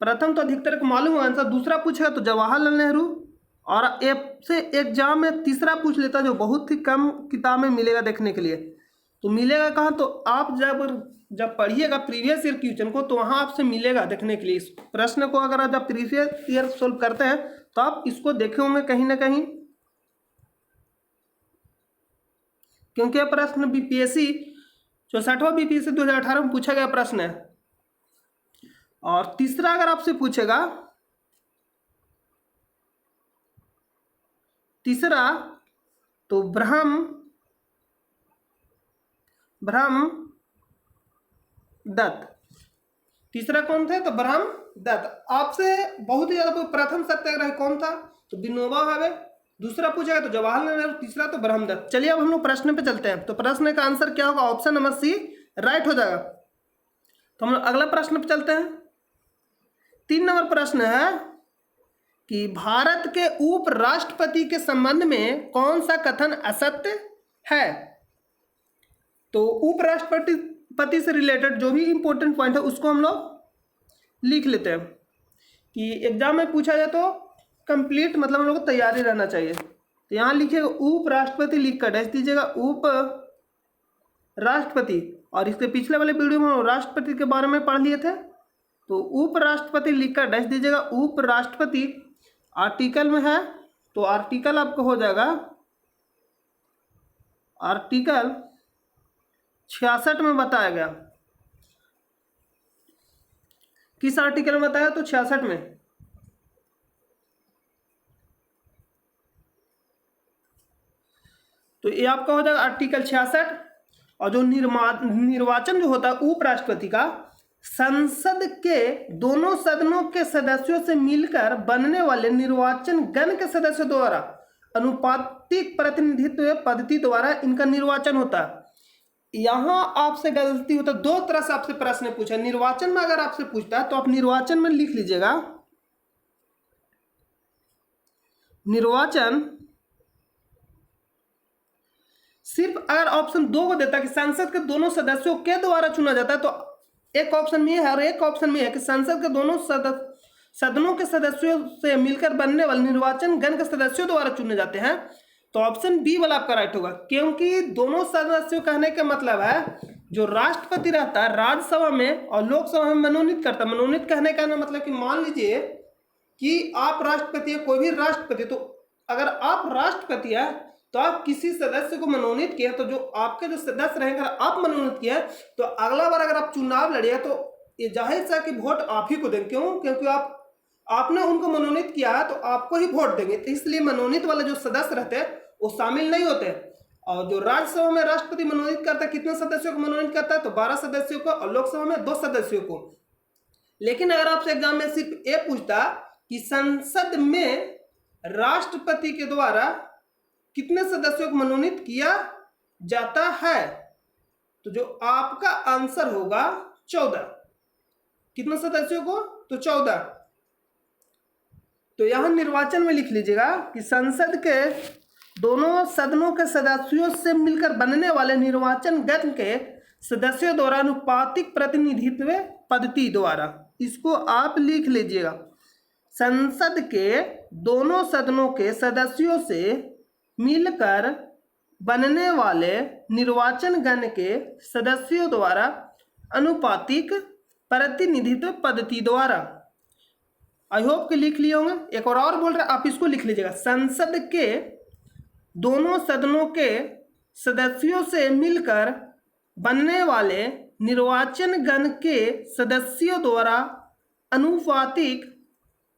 प्रथम तो अधिकतर को मालूम है आंसर। दूसरा पूछेगा तो जवाहरलाल नेहरू। और से एग्जाम में तीसरा पूछ लेता जो बहुत ही कम किताब में मिलेगा देखने के लिए। तो मिलेगा कहाँ? तो आप जब पढ़िएगा प्रीवियस ईयर क्वेश्चन को तो वहाँ आपसे मिलेगा देखने के लिए। इस प्रश्न को अगर आप जब प्रीवियस ईयर सोल्व करते हैं तो आप इसको देखे होंगे कहीं ना कहीं, क्योंकि यह प्रश्न बीपीएससी 64वां बीपीएससी 2018 में पूछा गया प्रश्न है। और तीसरा अगर आपसे पूछेगा, तीसरा तो ब्रह्मदत्त। तीसरा कौन थे? तो ब्रह्मदत्त। आपसे बहुत ही ज्यादा प्रथम सत्याग्रही कौन था? तो विनोबा भावे। दूसरा पूछा तो जवाहरलाल नेहरू, तीसरा तो ब्रह्मदत्त। चलिए अब हम लोग प्रश्न पे चलते हैं। तो प्रश्न का आंसर क्या होगा? ऑप्शन नंबर सी राइट हो जाएगा। तो हम लोग अगला प्रश्न पे चलते हैं। 3 नंबर प्रश्न है कि भारत के उपराष्ट्रपति के संबंध में कौन सा कथन असत्य है? तो उपराष्ट्रपति से रिलेटेड जो भी इंपॉर्टेंट पॉइंट है उसको हम लोग लिख लेते हैं कि एग्जाम में पूछा जाए तो कंप्लीट मतलब हम लोग को तैयारी रहना चाहिए। तो यहाँ लिखिएगा उपराष्ट्रपति, लिख कर डैश दीजिएगा उप राष्ट्रपति। और इसके पिछले वाले वीडियो में राष्ट्रपति के बारे में पढ़ लिए थे, तो उपराष्ट्रपति लिख कर डैश दीजिएगा उपराष्ट्रपति। आर्टिकल में है तो आर्टिकल आपको हो जाएगा आर्टिकल 66 में बताया गया। किस आर्टिकल में बताया? तो 66 में। तो ये आपका हो जाएगा आर्टिकल 66। और जो निर्वाचन जो होता है उपराष्ट्रपति का, संसद के दोनों सदनों के सदस्यों से मिलकर बनने वाले निर्वाचन गण के सदस्यों द्वारा अनुपातिक प्रतिनिधित्व पद्धति द्वारा इनका निर्वाचन होता है। यहां आपसे गलती होता है, दो तरह से आपसे प्रश्न पूछा। निर्वाचन में अगर आपसे पूछता है तो आप निर्वाचन में लिख लीजिएगा निर्वाचन। सिर्फ अगर ऑप्शन 2 को देता कि संसद के दोनों सदस्यों के द्वारा चुना जाता है, तो एक ऑप्शन में है और एक ऑप्शन में है कि संसद के दोनों सदनों के सदस्यों से मिलकर बनने वाले निर्वाचन गण के सदस्यों द्वारा चुने जाते हैं। तो ऑप्शन बी वाला आपका राइट होगा, क्योंकि दोनों सदस्यों कहने का मतलब है जो राष्ट्रपति रहता है राज्यसभा में और लोकसभा में मनोनीत करता है। मनोनीत कहने का मतलब कि मान लीजिए कि आप राष्ट्रपति है, कोई भी राष्ट्रपति, तो अगर आप राष्ट्रपति है तो आप किसी सदस्य को मनोनीत किया, तो जो आपके जो सदस्य रहेंगे आप मनोनीत किया तो अगला बार अगर आप चुनाव लड़िए तो ये जाहिर सा कि वोट आप ही को देंगे। क्यों? क्योंकि आपने उनको मनोनीत किया है तो आपको ही वोट देंगे। तो इसलिए मनोनीत वाले जो सदस्य रहते हैं वो शामिल नहीं होते। और जो राज्यसभा में राष्ट्रपति मनोनीत करता है, कितने सदस्यों को मनोनीत करता है? तो 12 सदस्यों को, और लोकसभा में 2 सदस्यों को। लेकिन अगर आपसे एग्जाम में सिर्फ ये पूछता कि संसद में राष्ट्रपति के द्वारा कितने सदस्यों को मनोनीत किया जाता है, तो जो आपका आंसर होगा 14। कितने सदस्यों को? तो 14। तो यहां निर्वाचन में लिख लीजिएगा कि संसद के दोनों सदनों के सदस्यों से मिलकर बनने वाले निर्वाचन गण के सदस्यों द्वारा अनुपातिक प्रतिनिधित्व पद्धति द्वारा। इसको आप लिख लीजिएगा, संसद के दोनों सदनों के सदस्यों से मिलकर बनने वाले निर्वाचन गण के सदस्यों द्वारा अनुपातिक प्रतिनिधित्व पद्धति द्वारा। आई होप कि लिख लिए होंगे। एक और बोल रहे, आप इसको लिख लीजिएगा, संसद के दोनों सदनों के सदस्यों से मिलकर बनने वाले निर्वाचन गण के सदस्यों द्वारा अनुपातिक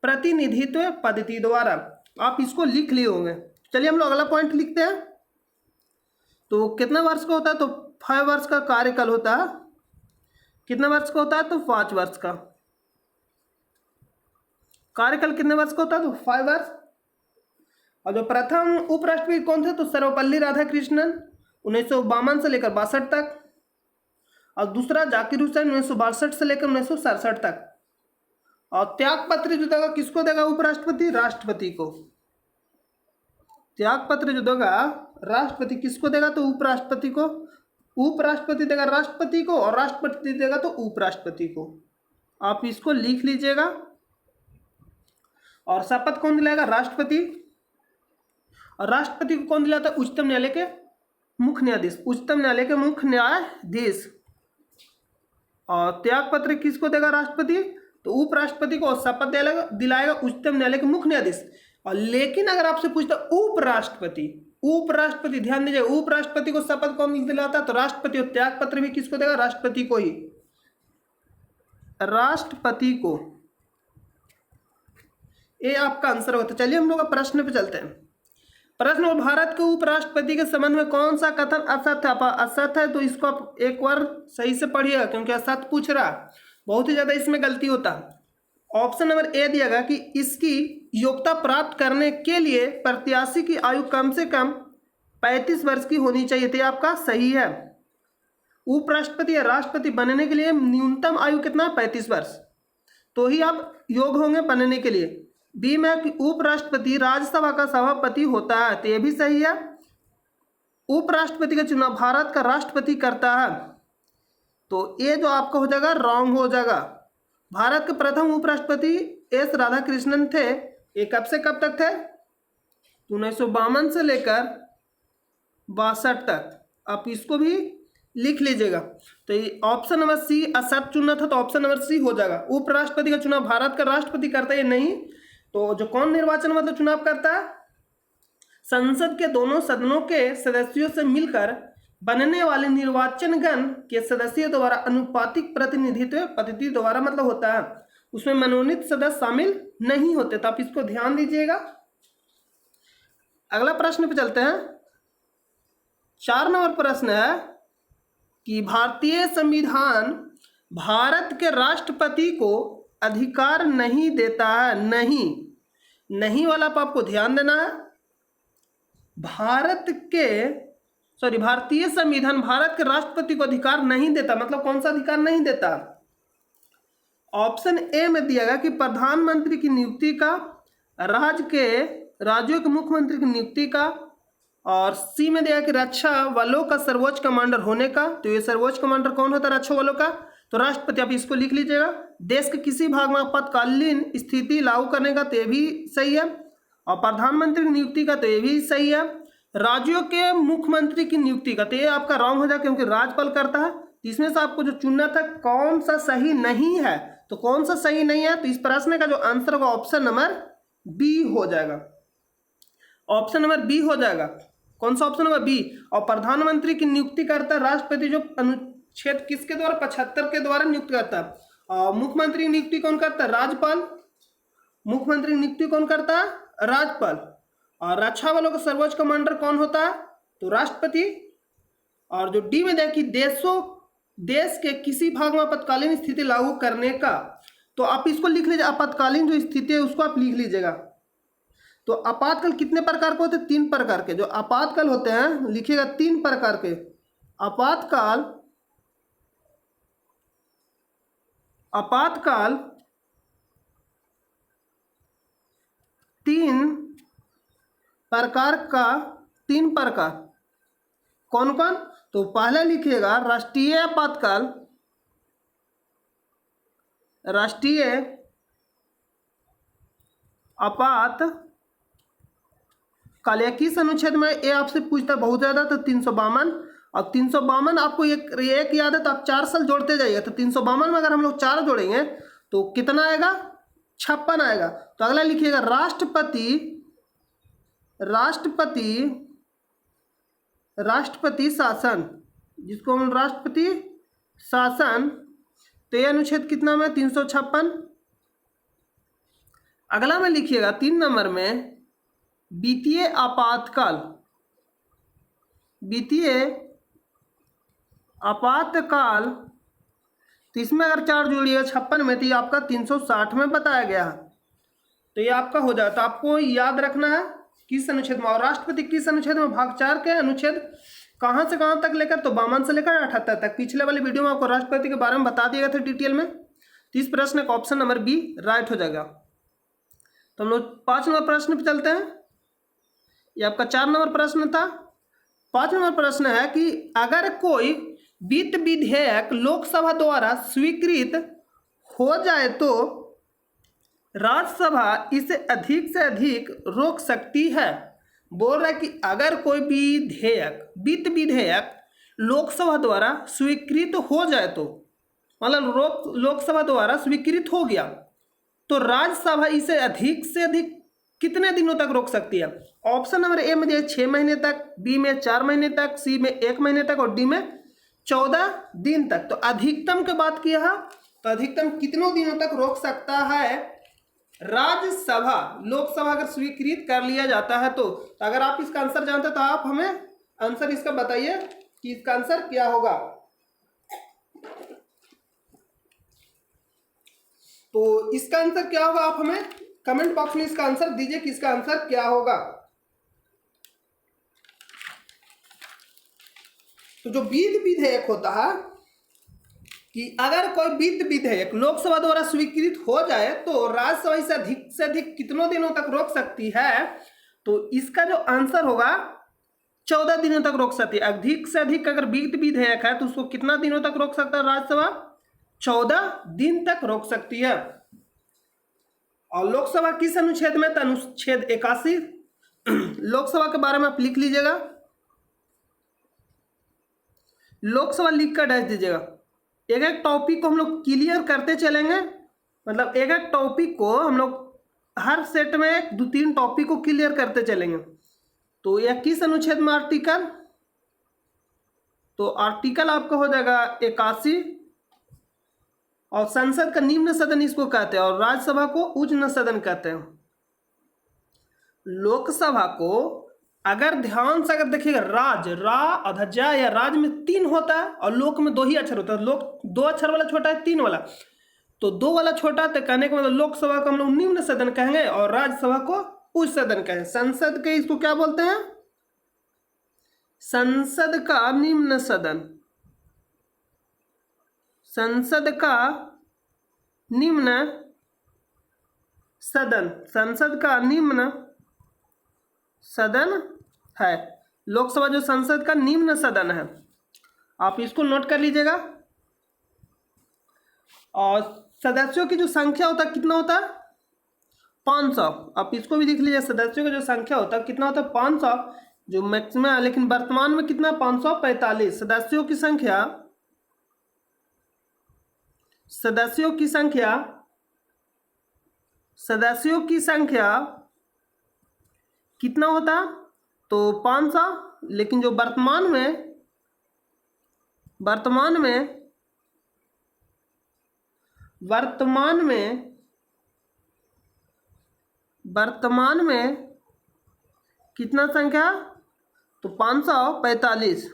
प्रतिनिधित्व पद्धति द्वारा। आप इसको लिख लिए होंगे। चलिए हम लोग अगला पॉइंट लिखते हैं। तो कितना वर्ष का होता है? तो 5 वर्ष का कार्यकाल होता है। कितने वर्ष का होता है? तो 5 वर्ष का कार्यकाल। कितने वर्ष का होता है? तो 5 वर्ष। और जो प्रथम उपराष्ट्रपति कौन थे? तो सर्वपल्ली राधाकृष्णन 1952 से लेकर 62 तक। और दूसरा जाकिर हुसैन 1962 से लेकर 1967 तक। और त्यागपत्र जो देगा किसको देगा? उपराष्ट्रपति राष्ट्रपति को। त्यागपत्र जो देगा राष्ट्रपति किसको देगा? तो उपराष्ट्रपति को। उपराष्ट्रपति देगा राष्ट्रपति को और राष्ट्रपति देगा तो उपराष्ट्रपति को। आप इसको लिख लीजिएगा। और शपथ कौन दिलाएगा? राष्ट्रपति। और राष्ट्रपति को कौन दिलाता है? उच्चतम न्यायालय के मुख्य न्यायाधीश। उच्चतम न्यायालय के मुख्य न्यायाधीश। और त्यागपत्र किसको देगा? राष्ट्रपति। तो उपराष्ट्रपति को। और शपथ दिलाएगा उच्चतम न्यायालय के मुख्य न्यायाधीश। और लेकिन अगर आपसे पूछता उपराष्ट्रपति, उपराष्ट्रपति ध्यान दीजिए, उपराष्ट्रपति को शपथ कौन दिलाता? तो राष्ट्रपति। और त्यागपत्र भी किसको देगा? राष्ट्रपति को ही। राष्ट्रपति को। ये आपका आंसर होता है। चलिए हम लोग प्रश्न पे चलते हैं। प्रश्न, भारत के उपराष्ट्रपति के संबंध में कौन सा कथन असत्य है? असत्य है तो इसको आप एक बार सही से पढ़िएगा, क्योंकि असत्य पूछ रहा। बहुत ही ज़्यादा इसमें गलती होता है। ऑप्शन नंबर ए दिया गया कि इसकी योग्यता प्राप्त करने के लिए प्रत्याशी की आयु कम से कम 35 वर्ष की होनी चाहिए। तो ये आपका सही है। उपराष्ट्रपति या राष्ट्रपति बनने के लिए न्यूनतम आयु कितना, 35 वर्ष, तो ही आप योग्य होंगे बनने के लिए। बी में कि उपराष्ट्रपति राज्यसभा का सभापति होता है, तो ये भी सही है। उपराष्ट्रपति का चुनाव भारत का राष्ट्रपति करता है, तो ये जो आपका हो जाएगा रॉन्ग हो जाएगा। भारत के प्रथम उपराष्ट्रपति एस राधाकृष्णन थे। ये कब से कब तक थे, 1952 से लेकर 62 तक। आप इसको भी लिख लीजिएगा। तो ये ऑप्शन नंबर सी असत चुनना था, तो ऑप्शन नंबर सी हो जाएगा। उपराष्ट्रपति का चुनाव भारत का राष्ट्रपति करता है, नहीं। तो जो कौन निर्वाचन मतलब चुनाव करता है, संसद के दोनों सदनों के सदस्यों से मिलकर बनने वाले निर्वाचन गण के सदस्यों द्वारा अनुपातिक प्रतिनिधित्व पद्धति द्वारा मतलब होता है। उसमें मनोनीत सदस्य शामिल नहीं होते, तो आप इसको ध्यान दीजिएगा। अगला प्रश्न पे चलते हैं। 4 नंबर प्रश्न है कि भारतीय संविधान भारत के राष्ट्रपति को अधिकार नहीं देता है। नहीं वाला पर आपको ध्यान देना है। भारतीय संविधान भारत के राष्ट्रपति को अधिकार नहीं देता, मतलब कौन सा अधिकार नहीं देता। ऑप्शन ए में दिया गया कि प्रधानमंत्री की नियुक्ति का, राज्यों के मुख्यमंत्री की नियुक्ति का, और सी में दिया कि रक्षा बलों का सर्वोच्च कमांडर होने का। तो ये सर्वोच्च कमांडर कौन होता है रक्षा बलों का, तो राष्ट्रपति। आप इसको लिख लीजिएगा। देश के किसी भाग में आपातकालीन स्थिति लागू करने का, तो ये भी सही है। और प्रधानमंत्री की नियुक्ति का, तो ये भी सही है। राज्यों के मुख्यमंत्री की नियुक्ति का, तो ये आपका रॉन्ग हो जाएगा क्योंकि राज्यपाल करता है। इसमें से आपको जो चुनना था कौन सा सही नहीं है, तो कौन सा सही नहीं है, तो इस प्रश्न का जो आंसर होगा ऑप्शन नंबर बी हो जाएगा। ऑप्शन नंबर बी हो जाएगा। कौन सा ऑप्शन नंबर बी। और प्रधानमंत्री की नियुक्ति करता है राष्ट्रपति, जो अनुच्छेद किसके द्वारा, 75 के द्वारा नियुक्त करता है। और मुख्यमंत्री की नियुक्ति कौन करता है, राज्यपाल। मुख्यमंत्री की नियुक्ति कौन करता है, राज्यपाल। और रक्षा बलों का सर्वोच्च कमांडर कौन होता है, तो राष्ट्रपति। और जो डी में देखिए देश के किसी भाग में आपातकालीन स्थिति लागू करने का, तो आप इसको लिख लीजिए। आपातकालीन जो स्थिति है उसको आप लिख लीजिएगा। तो आपातकाल कितने प्रकार के होते हैं, 3 प्रकार के। जो आपातकाल होते हैं लिखिएगा 3 प्रकार के। आपातकाल 3 प्रकार कौन कौन, तो पहला लिखिएगा राष्ट्रीय आपातकाल। राष्ट्रीय आपातकाल किस अनुच्छेद में, ये आपसे पूछता है बहुत ज्यादा, तो 352। अब 352 आपको एक याद है, तो आप 4 साल जोड़ते जाइए। तो 352 में अगर हम लोग 4 जोड़ेंगे तो कितना आएगा, 56 आएगा। तो अगला लिखिएगा राष्ट्रपति शासन, जिसको हम राष्ट्रपति शासन, तो यह अनुच्छेद कितना में, 356। अगला में लिखिएगा 3 नंबर में वित्तीय आपातकाल। तो इसमें अगर 4 जोड़िएगा 56 में, तो ये आपका 360 में बताया गया है। तो ये आपका हो जाता है। आपको याद रखना है किस अनुच्छेद में, और राष्ट्रपति किस अनुच्छेद में, भाग 4 के अनुच्छेद कहाँ से कहाँ तक लेकर, तो 52 से लेकर 78 तक। पिछले वाले वीडियो में आपको राष्ट्रपति के बारे में बता दिया गया था डिटेल में। तो इस प्रश्न का ऑप्शन नंबर बी राइट हो जाएगा। तो हम लोग 5 नंबर प्रश्न पे चलते हैं। ये आपका 4 नंबर प्रश्न था। 5 नंबर प्रश्न है कि अगर कोई वित्त विधेयक लोकसभा द्वारा स्वीकृत हो जाए तो राज्यसभा इसे अधिक से अधिक रोक सकती है। बोल रहा है कि अगर कोई वित्त विधेयक लोकसभा द्वारा स्वीकृत हो जाए तो, मतलब लोकसभा द्वारा स्वीकृत हो गया, तो राज्यसभा इसे अधिक से अधिक कितने दिनों तक रोक सकती है। ऑप्शन नंबर ए में दिया 6 महीने तक, बी में 4 महीने तक, सी में 1 महीने तक, और डी में 14 दिन तक। तो अधिकतम की बात किया है, तो अधिकतम कितनों दिनों तक रोक सकता है राज्यसभा, लोकसभा अगर स्वीकृत कर लिया जाता है तो। अगर आप इसका आंसर जानते हैं तो आप हमें आंसर इसका बताइए कि इसका आंसर क्या होगा। तो इसका आंसर क्या होगा, आप हमें कमेंट बॉक्स में इसका आंसर दीजिए कि इसका आंसर क्या होगा। तो जो वित्त विधेयक होता है कि अगर कोई वित्त विधेयक लोकसभा द्वारा स्वीकृत हो जाए तो राज्यसभा इसे से अधिक कितनों दिनों तक रोक सकती है। तो इसका जो आंसर होगा 14 दिनों तक रोक सकती है। अधिक से अधिक अगर वित्त विधेयक है तो उसको कितना दिनों तक रोक सकता है राज्यसभा, 14 दिन तक रोक सकती है। और लोकसभा किस अनुच्छेद में, तो अनुच्छेद 81। लोकसभा के बारे में आप लिख लीजिएगा, लोकसभा लिख कर डैश दीजिएगा। एक एक टॉपिक को हम लोग क्लियर करते चलेंगे, मतलब एक एक टॉपिक को हम लोग हर सेट में 2-3 टॉपिक को क्लियर करते चलेंगे। तो यह किस अनुच्छेद में आर्टिकल, तो आर्टिकल आपका हो जाएगा 81। और संसद का निम्न सदन इसको कहते हैं और राज्यसभा को उच्च सदन कहते हैं। लोकसभा को अगर ध्यान से अगर देखिएगा, राज रा अधजा या राज में 3 होता है और लोक में 2 ही अक्षर होता है। लोक 2 अक्षर वाला छोटा है, 3 वाला, तो 2 वाला छोटा, तो कहने का मतलब लोकसभा को हम लोग निम्न सदन कहेंगे और राज्यसभा को उच्च सदन कहेंगे। संसद के इसको क्या बोलते हैं, संसद का निम्न सदन, संसद का निम्न सदन, संसद का निम्न सदन है लोकसभा, जो संसद का निम्न सदन है। आप इसको नोट कर लीजिएगा। और सदस्यों की जो संख्या होता है कितना होता है, 500। आप इसको भी देख लीजिए, सदस्यों की जो संख्या होता है कितना होता है, 500 जो मैक्सिमम है। लेकिन वर्तमान में कितना, 545 सदस्यों की संख्या, सदस्यों की संख्या, सदस्यों की संख्या कितना होता, तो 500। लेकिन जो वर्तमान में कितना संख्या, तो 545।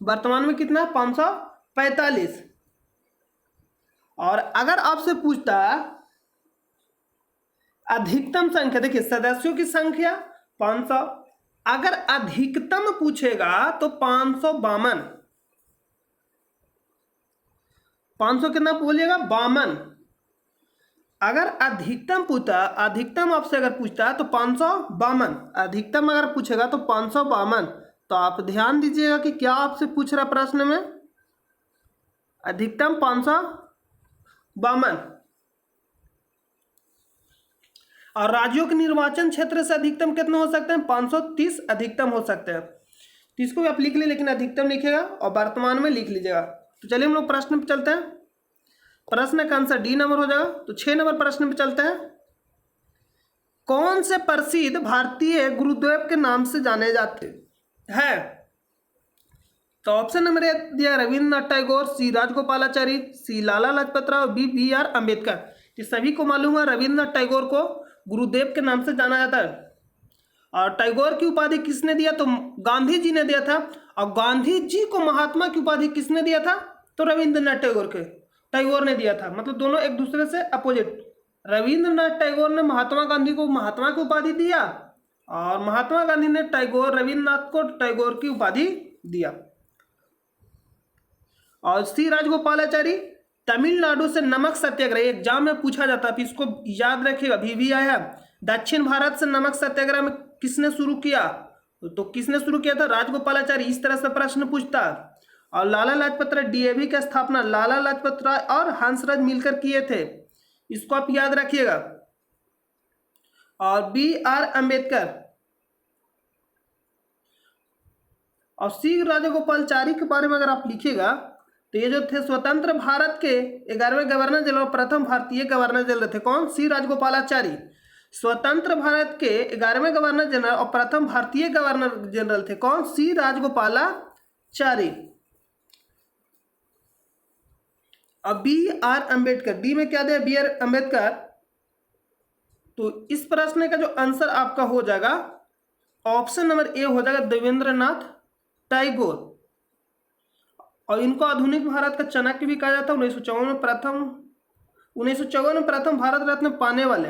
वर्तमान में कितना, 545। और अगर आपसे पूछता अधिकतम संख्या, देखिए सदस्यों की संख्या 500, अगर अधिकतम पूछेगा तो 552। 500 कितना बोलिएगा, 52। अगर अधिकतम पूछता, अधिकतम आपसे अगर पूछता तो 552, अधिकतम अगर पूछेगा तो 552। तो आप ध्यान दीजिएगा कि क्या आपसे पूछ रहा प्रश्न में, अधिकतम 552। और राज्यों के निर्वाचन क्षेत्र से अधिकतम कितना हो सकते हैं, 530 अधिकतम हो सकते हैं। तो इसको भी आप लिख लीजिए, लेकिन अधिकतम लिखिएगा और वर्तमान में लिख लीजिएगा। तो चलिए हम लोग प्रश्न पे चलते हैं। प्रश्न का आंसर डी नंबर हो जाएगा। तो 6 नंबर प्रश्न पे चलते हैं। कौन से प्रसिद्ध भारतीय गुरुदेव के नाम से जाने जाते हैं। तो ऑप्शन नंबर 1 दिया रविन्द्रनाथ टैगोर, सी राजगोपालाचारी, सी Lala Lajpat Rai, B B are Ambedkar. तो सभी को मालूम है रविन्द्रनाथ टैगोर को गुरुदेव के नाम से जाना जाता है। और टैगोर की उपाधि किसने दिया, तो गांधी जी ने दिया था। और गांधी जी को महात्मा की उपाधि किसने दिया था, तो रविन्द्रनाथ टैगोर ने दिया था। मतलब दोनों एक दूसरे से अपोजिट। रविन्द्रनाथ टैगोर ने महात्मा गांधी को महात्मा की उपाधि दिया और महात्मा गांधी ने रविन्द्रनाथ को टैगोर की उपाधि दिया। और सी राजगोपालाचारी तमिलनाडु से नमक सत्याग्रह, एग्जाम में पूछा जाता है, इसको याद रखिएगा, अभी भी आया है। दक्षिण भारत से नमक सत्याग्रह में किसने शुरू किया, तो किसने शुरू किया था, राजगोपालाचारी। इस तरह से प्रश्न पूछता है। और लाला लाजपत राय डीएवी की स्थापना लाला लाजपत राय और हंसराज मिलकर किए थे, इसको आप याद रखिएगा। और बी आर अम्बेडकर और सी राजगोपालाचारी के बारे में अगर आप लिखिएगा तो ये जो थे स्वतंत्र भारत के 11वें गवर्नर जनरल, प्रथम भारतीय गवर्नर जनरल थे। कौन, सी राजगोपालाचारी। स्वतंत्र भारत के 11वें गवर्नर जनरल और प्रथम भारतीय गवर्नर जनरल थे। कौन, सी राजगोपालाचारी। अब बी आर अम्बेडकर, डी में क्या दिया, बी आर अम्बेडकर। तो इस प्रश्न का जो आंसर आपका हो जाएगा ऑप्शन नंबर ए हो जाएगा, देवेंद्रनाथ टैगोर। और इनको आधुनिक भारत का चाणक्य भी कहा जाता है। 1954 में प्रथम भारत रत्न पाने वाले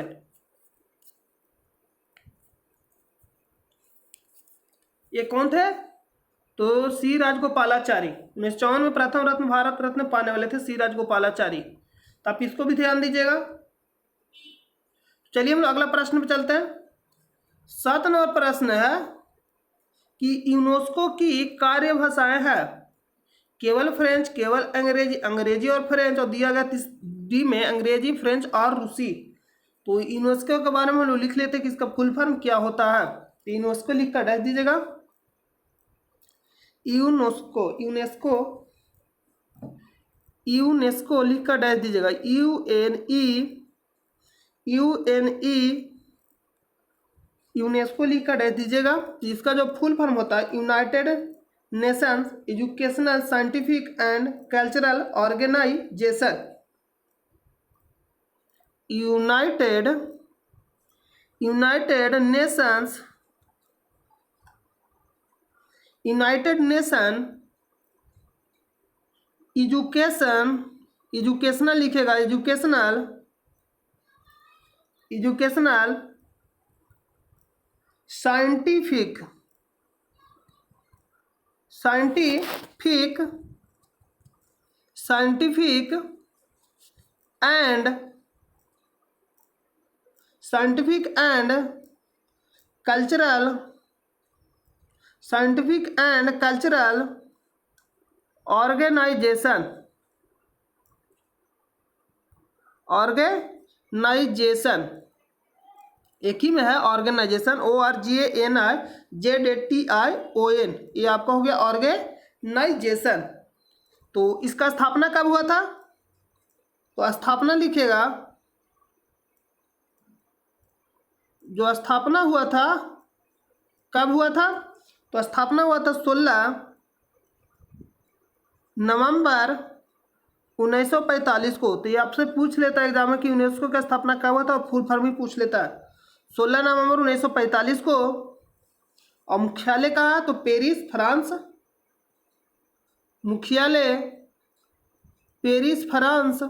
ये कौन थे? तो सी राजगोपालाचारी। 1954 में प्रथम रत्न भारत रत्न पाने वाले थे सी राजगोपालाचारी। तो आप इसको भी ध्यान दीजिएगा। चलिए हम लोग अगला प्रश्न पे चलते हैं। 7 नंबर प्रश्न है कि यूनेस्को की कार्य भाषाएं हैं केवल फ्रेंच, केवल अंग्रेजी, अंग्रेजी और फ्रेंच, और दिया गया डी में अंग्रेजी, फ्रेंच और रूसी। तो यूनेस्को के बारे में हम लोग लिख लेते हैं कि इसका फुल फॉर्म क्या होता है। तो यूनेस्को लिख कर डाल दीजिएगा। यूनेस्को यूनेस्को यूनेस्को लिख कर डाल दीजिएगा। यूनेस्को लिख कर डाल दीजिएगा। इसका जो फुल फॉर्म होता है United Nations educational, scientific and cultural organisation. United Nation educational लिखेगा, educational scientific and cultural organisation. एक ही में है ऑर्गेनाइजेशन, ORGANIZATION। ये आपका हो गया ऑर्गेनाइजेशन। तो इसका स्थापना कब हुआ था? तो स्थापना लिखेगा, जो स्थापना हुआ था कब हुआ था? तो स्थापना हुआ था 16 नवंबर 1945 को। तो ये आपसे पूछ लेता है एग्जाम में कि यूनेस्को का स्थापना कब हुआ था, और फुल फॉर्म भी पूछ लेता है। 16 नवंबर 1945 को। और मुख्यालय कहाँ है? तो पेरिस, फ्रांस। मुख्यालय पेरिस, फ्रांस।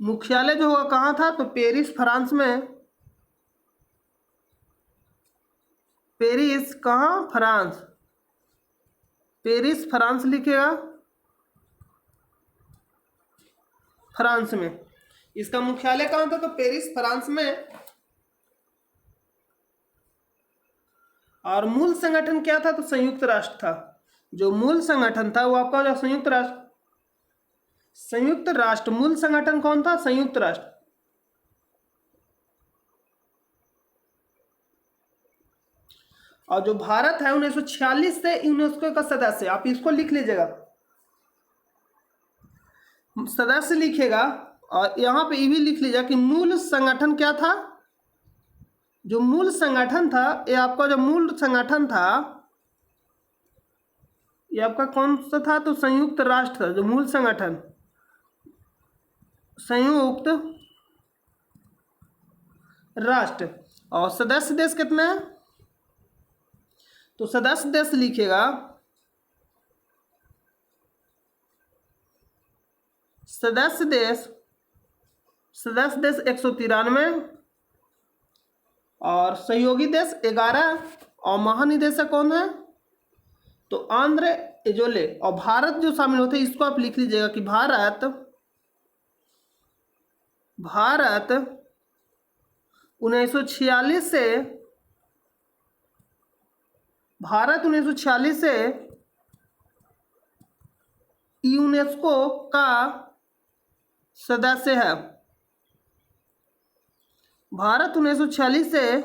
मुख्यालय जो हुआ कहाँ था? तो पेरिस, फ्रांस में। पेरिस कहाँ? फ्रांस। पेरिस फ्रांस लिखेगा, फ्रांस में। इसका मुख्यालय कहाँ था? तो पेरिस, फ्रांस में। और मूल संगठन क्या था? तो संयुक्त राष्ट्र था। जो मूल संगठन था वो आपका जो संयुक्त राष्ट्र मूल संगठन कौन था? संयुक्त राष्ट्र। और जो भारत है 1946 से यूनेस्को का सदस्य। आप इसको लिख लीजिएगा, सदस्य लिखेगा। और यहाँ पे ये भी लिख लीजिएगा कि मूल संगठन क्या था? जो मूल संगठन था, ये आपका जो मूल संगठन था ये आपका कौन सा था? तो संयुक्त राष्ट्र था। जो मूल संगठन संयुक्त राष्ट्र। और सदस्य देश कितने हैं? तो सदस्य देश लिखेगा, सदस्य देश 193। और सहयोगी देश 11। और महानिदेशक कौन है? तो आंद्रे एजोले। और भारत जो शामिल होते हैं इसको आप लिख लीजिएगा कि भारत 1946 से यूनेस्को का सदस्य है। भारत 1946 से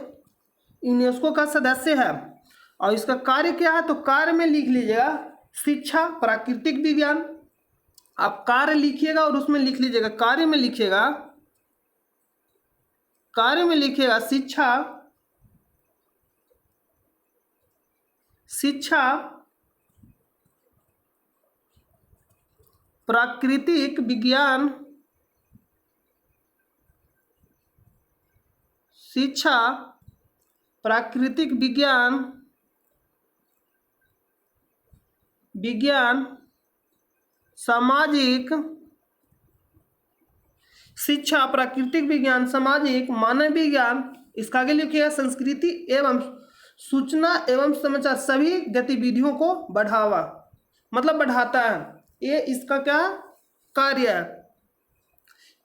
यूनेस्को का सदस्य है। और इसका कार्य क्या है? तो कार्य में लिख लीजिएगा शिक्षा, प्राकृतिक विज्ञान। आप कार्य लिखिएगा और उसमें लिख लीजिएगा, कार्य में लिखिएगा शिक्षा, प्राकृतिक विज्ञान, शिक्षा, प्राकृतिक विज्ञान विज्ञान, सामाजिक शिक्षा, प्राकृतिक विज्ञान, सामाजिक, मानव विज्ञान, इसका आगे लिखिएगा संस्कृति एवं सूचना एवं समाचार, सभी गतिविधियों को बढ़ावा, मतलब बढ़ाता है। ये इसका क्या कार्य है,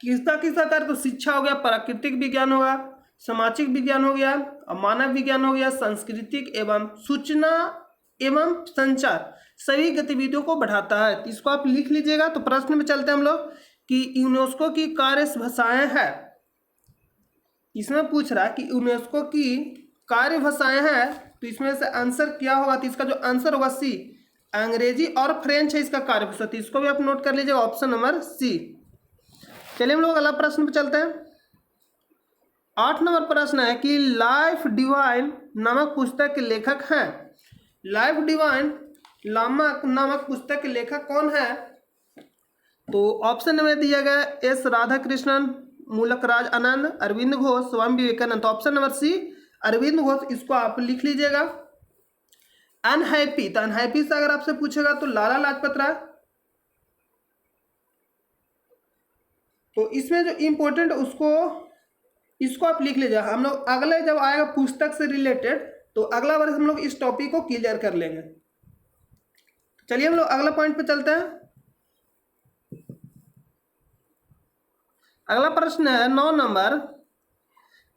किसका किसका कार्य, तो शिक्षा हो गया, प्राकृतिक विज्ञान होगा, सामाजिक विज्ञान हो गया, और मानव विज्ञान हो गया, सांस्कृतिक एवं सूचना एवं संचार, सभी गतिविधियों को बढ़ाता है। इसको आप लिख लीजिएगा। तो प्रश्न में चलते हैं हम लोग कि यूनेस्को की कार्य भाषाएं हैं। इसमें पूछ रहा है कि यूनेस्को की कार्य भाषाएं हैं, तो इसमें से आंसर क्या होगा, तो इसका जो आंसर होगा सी, अंग्रेजी और फ्रेंच है इसका कार्य भाषा। तो इसको भी आप नोट कर लीजिएगा, ऑप्शन नंबर सी। चलिए हम लोग अगला प्रश्न पे चलते हैं। 8 नंबर प्रश्न है कि लाइफ डिवाइन नामक पुस्तक के लेखक हैं। लाइफ डिवाइन नामक पुस्तक के लेखक कौन है, तो ऑप्शन में दिया गया एस राधाकृष्णन, मूलकराज आनंद, अरविंद घोष, स्वामी विवेकानंद। तो ऑप्शन नंबर सी अरविंद घोष, इसको आप लिख लीजिएगा। अनहैप्पी, तो अनहैप्पी से अगर आपसे पूछेगा तो लाला लाजपत राय। तो इसमें जो इम्पोर्टेंट इसको आप लिख लीजिएगा। हम लोग अगले जब आएगा पुस्तक से रिलेटेड, तो अगला बार हम लोग इस टॉपिक को क्लियर कर लेंगे। चलिए हम लोग अगला पॉइंट पे चलते हैं। अगला प्रश्न है 9 नंबर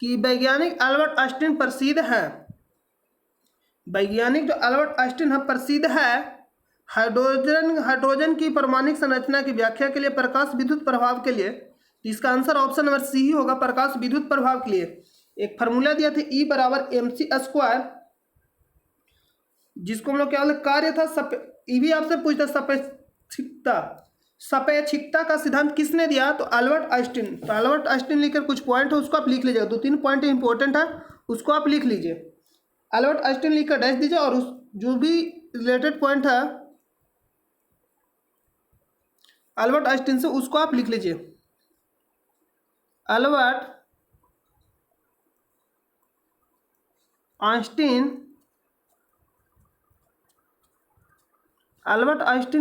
कि वैज्ञानिक अल्बर्ट आइंस्टीन प्रसिद्ध है। वैज्ञानिक जो अल्बर्ट आइंस्टीन है प्रसिद्ध है हाइड्रोजन की परमाणु संरचना की व्याख्या के लिए, प्रकाश विद्युत प्रभाव के लिए। तो इसका आंसर ऑप्शन नंबर सी ही होगा, प्रकाश विद्युत प्रभाव के लिए। एक फार्मूला दिया था E बराबर mc², जिसको हम लोग क्या बोलते कार्य था ये भी आपसे पूछता सापेक्षिकता का सिद्धांत किसने दिया, तो अल्बर्ट आइंस्टीन। तो अल्बर्ट आइंस्टीन लिखकर कुछ पॉइंट है उसको आप लिख लीजिएगा, 2-3 पॉइंट इंपॉर्टेंट है उसको आप लिख लीजिए। अल्बर्ट आइंस्टीन लिखकर डैश दीजिए, और उस जो भी रिलेटेड पॉइंट है अल्बर्ट आइंस्टीन से उसको आप लिख लीजिए। अल्बर्ट आइंस्टीन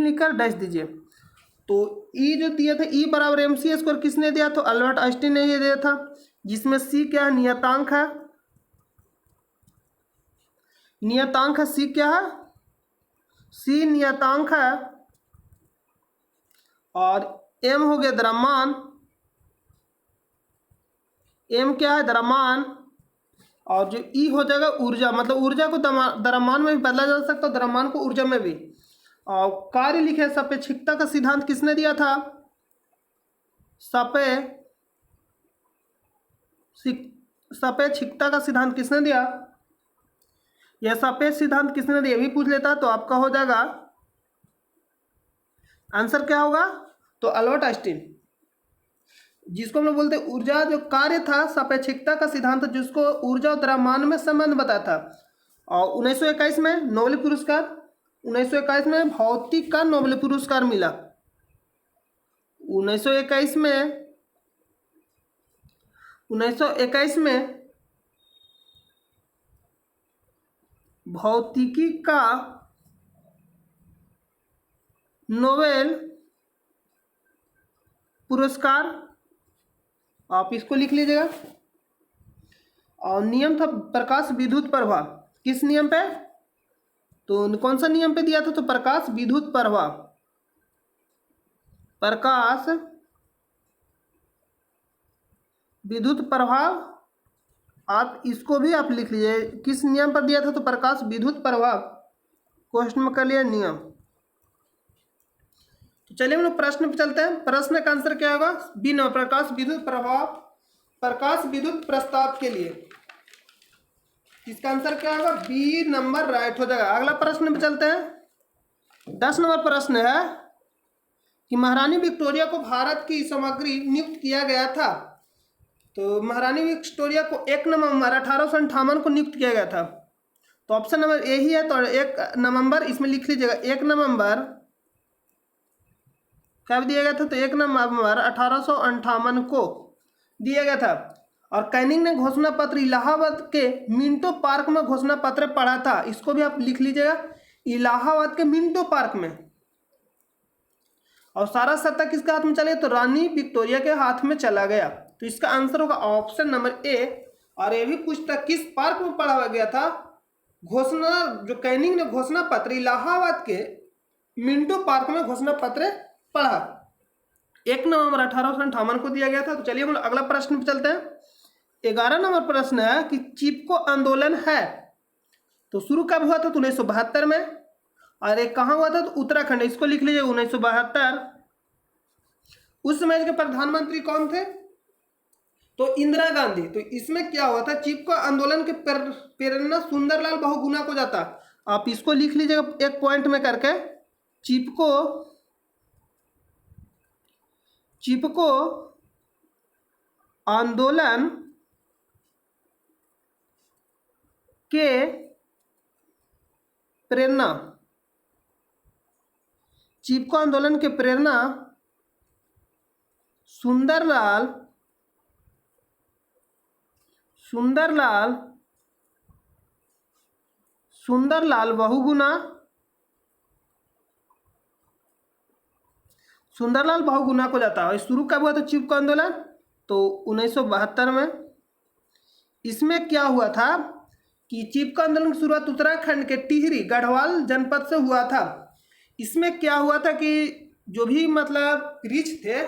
लिखकर डैश दीजिए। तो ई जो दिया था E बराबर mc² किसने दिया, तो अल्बर्ट आइंस्टीन ने ये दिया था, जिसमें सी क्या है, नियतांक है। नियतांक है सी, क्या है, सी नियतांक है, और एम हो गया द्रव्यमान, एम क्या है द्रव्यमान, और जो ई हो जाएगा ऊर्जा, मतलब ऊर्जा को द्रव्यमान में भी बदला जा सकता है, द्रव्यमान को ऊर्जा में भी। और कार्य लिखे सापेक्षिकता का सिद्धांत किसने दिया था, सापेक्षिकता का सिद्धांत किसने दिया, यह सापेक्ष सिद्धांत किसने दिया भी पूछ लेता तो आपका हो जाएगा आंसर क्या होगा, तो अल्बर्ट आइंस्टीन, जिसको हम लोग बोलते हैं ऊर्जा, जो कार्य था सापेक्षिकता का सिद्धांत, जिसको ऊर्जा और द्रव्यमान में संबंध बताया था। और 1921 में नोबेल पुरस्कार, 1921 में भौतिक का नोबेल पुरस्कार मिला। 1921 में भौतिकी का नोबेल पुरस्कार, आप इसको लिख लीजिएगा। और नियम था प्रकाश विद्युत प्रभाव, किस नियम पे, तो कौन सा नियम पे दिया था, तो प्रकाश विद्युत प्रभाव, प्रकाश विद्युत प्रभाव, आप इसको भी आप लिख लीजिए, किस नियम पर दिया था, तो प्रकाश विद्युत प्रभाव, क्वेश्चन में कर लिया नियम। तो चलिए हम लोग प्रश्न पे चलते हैं। प्रश्न का आंसर क्या होगा, बी नंबर, प्रकाश विद्युत प्रभाव, प्रकाश विद्युत प्रस्ताव के लिए। इसका आंसर क्या होगा, बी नंबर राइट हो जाएगा। अगला प्रश्न पे चलते हैं। 10 नंबर प्रश्न है कि महारानी विक्टोरिया को भारत की सामग्री नियुक्त किया गया था। तो महारानी विक्टोरिया को 1 नवंबर 1858 को नियुक्त किया गया था। तो ऑप्शन नंबर ए ही है, तो 1 नवंबर इसमें लिख लीजिएगा। 1 नवंबर कब दिया गया था, तो 1 नवंबर 1858 को दिया गया था। और कैनिंग ने घोषणा पत्र इलाहाबाद के मिंटो पार्क में घोषणा पत्र पढ़ा था, इसको भी आप लिख लीजिएगा। इलाहाबाद के मिंटो पार्क में। और सारा सत्ता किसके हाथ में चले, तो रानी विक्टोरिया के हाथ में चला गया। तो इसका आंसर होगा ऑप्शन नंबर ए। और ये भी पूछता किस पार्क में पढ़ा गया था घोषणा, जो कैनिंग ने घोषणा पत्र इलाहाबाद के मिंटो पार्क में घोषणा पत्र पढ़ा। 1 नवंबर 1858 को दिया गया था। तो चलिए हम अगला प्रश्न पे चलते हैं। 11 नंबर प्रश्न है कि चिपको आंदोलन है तो शुरू कब हुआ था, तो 1972 में। और एक कहाँ हुआ था, तो उत्तराखंड। इसको लिख लीजिए 1972। उस समय के प्रधानमंत्री कौन थे, तो इंदिरा गांधी। तो इसमें क्या हुआ था, चिपको आंदोलन के प्रेरणा सुंदरलाल बहुगुणा को जाता। आप इसको लिख लीजिएगा एक पॉइंट में करके, चिपको आंदोलन के प्रेरणा, चिपको आंदोलन के प्रेरणा सुंदरलाल बहुगुणा को जाता है। शुरू कब हुआ था चिपको आंदोलन, तो 1972 में। इसमें क्या हुआ था कि चिपको आंदोलन की शुरुआत उत्तराखंड के टिहरी गढ़वाल जनपद से हुआ था। इसमें क्या हुआ था कि जो भी मतलब रिच थे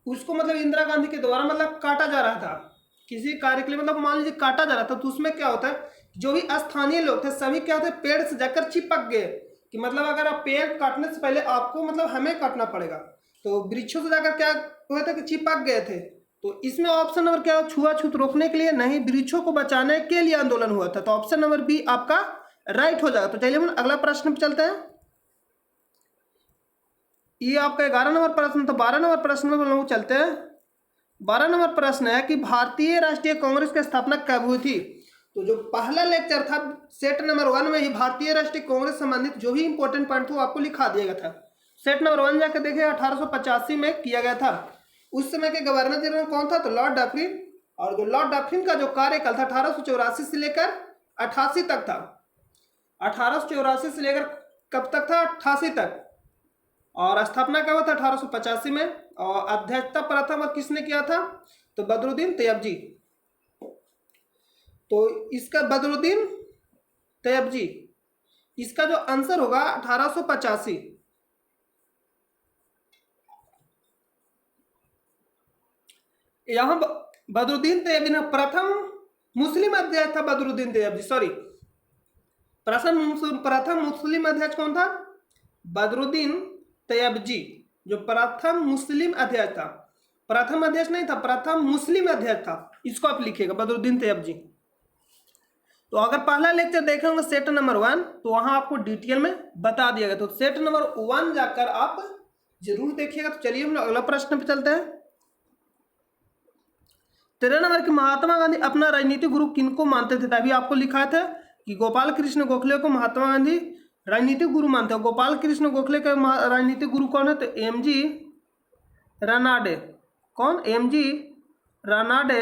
उसको मतलब इंदिरा गांधी के द्वारा मतलब काटा जा रहा था किसी कार्य के लिए, मतलब मान लीजिए काटा जा रहा था। तो उसमें क्या होता है, जो भी स्थानीय लोग थे सभी क्या होते पेड़ से जाकर चिपक गए कि मतलब अगर आप पेड़ काटने से पहले आपको मतलब हमें काटना पड़ेगा। तो वृक्षों से जाकर क्या हुआ था कि चिपक गए थे। तो इसमें ऑप्शन नंबर क्या, छुआछूत रोकने के लिए नहीं, वृक्षों को बचाने के लिए आंदोलन हुआ था। तो ऑप्शन नंबर बी आपका राइट हो जाएगा। तो चलिए हम अगला प्रश्न पे चलते हैं। ये आपका 11 नंबर प्रश्न। तो 12 नंबर प्रश्न में हम लोग चलते हैं। 12 नंबर प्रश्न है कि भारतीय राष्ट्रीय कांग्रेस की स्थापना कब हुई थी। तो जो पहला लेक्चर था सेट नंबर 1 में ही भारतीय राष्ट्रीय कांग्रेस संबंधित जो भी इंपॉर्टेंट पॉइंट था आपको लिखा दिया गया था। सेट नंबर 1 जाकर देखे 1885 में किया गया था। उस समय के गवर्नर जनरल कौन था, तो लॉर्ड डफरिन। और जो लॉर्ड डफरिन का जो कार्यकाल था 1884 से लेकर 88 तक था। 1884 से लेकर कब तक था, 88 तक। और स्थापना कब हुआ था, 1885 में। और अध्यक्षता प्रथम और किसने किया था, तो बदरुद्दीन तैयबजी। तो इसका बदरुद्दीन तैयबजी, इसका जो आंसर होगा 1885। यहां बदरुद्दीन तैयबजी ने प्रथम मुस्लिम अध्यक्ष था। बदरुद्दीन तैयबजी सॉरी, प्रथम मुस्लिम अध्यक्ष कौन था, बदरुद्दीन तैयबजी, जो प्रथम मुस्लिम अध्यक्ष था। प्रथम अध्यक्ष नहीं था, प्रथम मुस्लिम अध्यक्ष था। इसको आप लिखिएगा बदरुद्दीन तैयबजी। तो अगर पहला लेक्चर देखे होंगे सेट नंबर 1 तो वहां आपको डिटेल में बता दिया गया। तो सेट नंबर 1 जाकर आप जरूर देखिएगा। तो चलिए हम लोग अगला प्रश्न पे चलते हैं। 13 नंबर की महात्मा गांधी अपना राजनीतिक गुरु किनको मानते थे। तभी आपको लिखा था कि गोपाल कृष्ण गोखले को महात्मा गांधी राजनीतिक गुरु मानते हैं। गोपाल कृष्ण गोखले के राजनीतिक गुरु कौन है, तो एमजी रानाडे। कौन, एमजी रानाडे।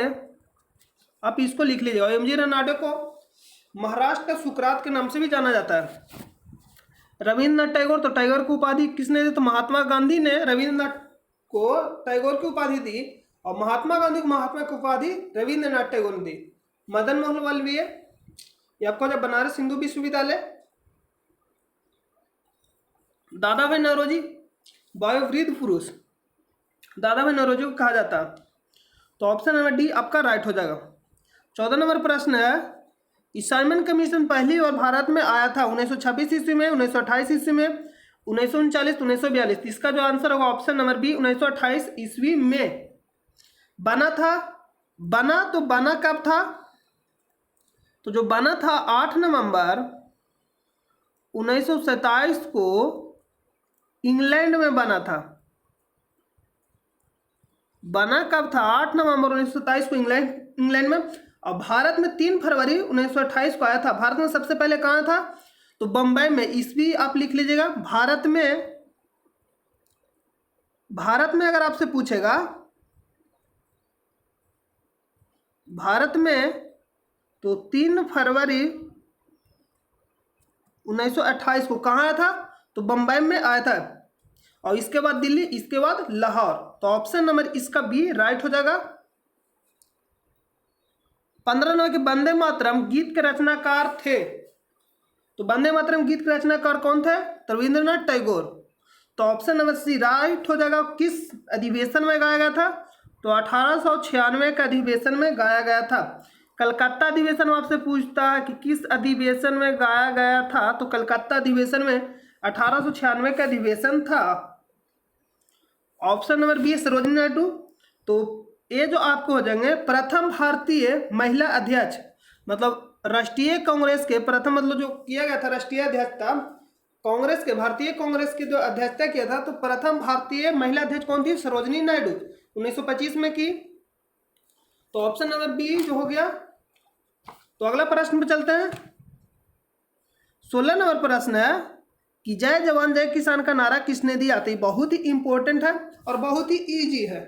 आप इसको लिख लीजिएगा। एमजी रानाडे को महाराष्ट्र का सुकरात के नाम से भी जाना जाता है। रविंद्रनाथ टैगोर, तो टैगोर की उपाधि किसने दी, तो महात्मा गांधी ने रविंद्रनाथ को टैगोर की उपाधि दी। और महात्मा गांधी को महात्मा की उपाधि रविंद्रनाथ टैगोर ने दी। मदन मोहन मालवीय, ये आपको जब बनारस हिंदू विश्वविद्यालय। दादा भाई नौरोजी, वयोवृद्ध पुरुष दादा भाई नौरोजी को कहा जाता है। तो ऑप्शन नंबर डी आपका राइट हो जाएगा। 14 नंबर प्रश्न है, साइमन कमीशन पहली बार भारत में आया था 1926 ईस्वी में, 1928 ईस्वी में, 1939, 1942। इसका जो आंसर होगा ऑप्शन नंबर बी 1928 ईस्वी में बना था। बना तो बना कब था, तो जो बना था 8 नवंबर 1927 को इंग्लैंड में बना था। बना कब था, 8 नवंबर 1927 को इंग्लैंड में। और भारत में 3 फरवरी 1928 को आया था। भारत में सबसे पहले कहाँ था, तो बम्बई में। ईस्वी आप लिख लीजिएगा। भारत में अगर आपसे पूछेगा भारत में, तो 3 फरवरी 1928 को कहाँ आया था? तो बम्बई में आया था। और इसके बाद दिल्ली, इसके बाद लाहौर। तो ऑप्शन नंबर इसका बी राइट हो जाएगा। 15 नंबर के वंदे मातरम गीत के रचनाकार थे। तो वंदे मातरम गीत के रचनाकार कौन थे? तो रविंद्रनाथ टैगोर। तो ऑप्शन नंबर सी राइट हो जाएगा। किस अधिवेशन में गाया गया था? तो 1896 के अधिवेशन में गाया गया था। कलकत्ता अधिवेशन आपसे पूछता है कि किस अधिवेशन में गाया गया था, तो कलकत्ता अधिवेशन में 1896 का अधिवेशन था। Option number B Sarojini Naidu. तो ये जो आपको हो जाएंगे प्रथम भारतीय महिला अध्यक्ष, मतलब राष्ट्रीय कांग्रेस के प्रथम, मतलब जो किया गया था राष्ट्रीय अध्यक्ष था कांग्रेस के, भारतीय कांग्रेस की जो अध्यक्षता किया था, तो प्रथम भारतीय महिला अध्यक्ष कौन थी? सरोजिनी नायडू, 1925 में की। तो ऑप्शन नंबर बी जो हो गया। तो अगला प्रश्न पे चलते हैं। 16 नंबर प्रश्न है कि जय जवान जय किसान का नारा किसने दिया? तो ये बहुत ही इंपॉर्टेंट है और बहुत ही इजी है।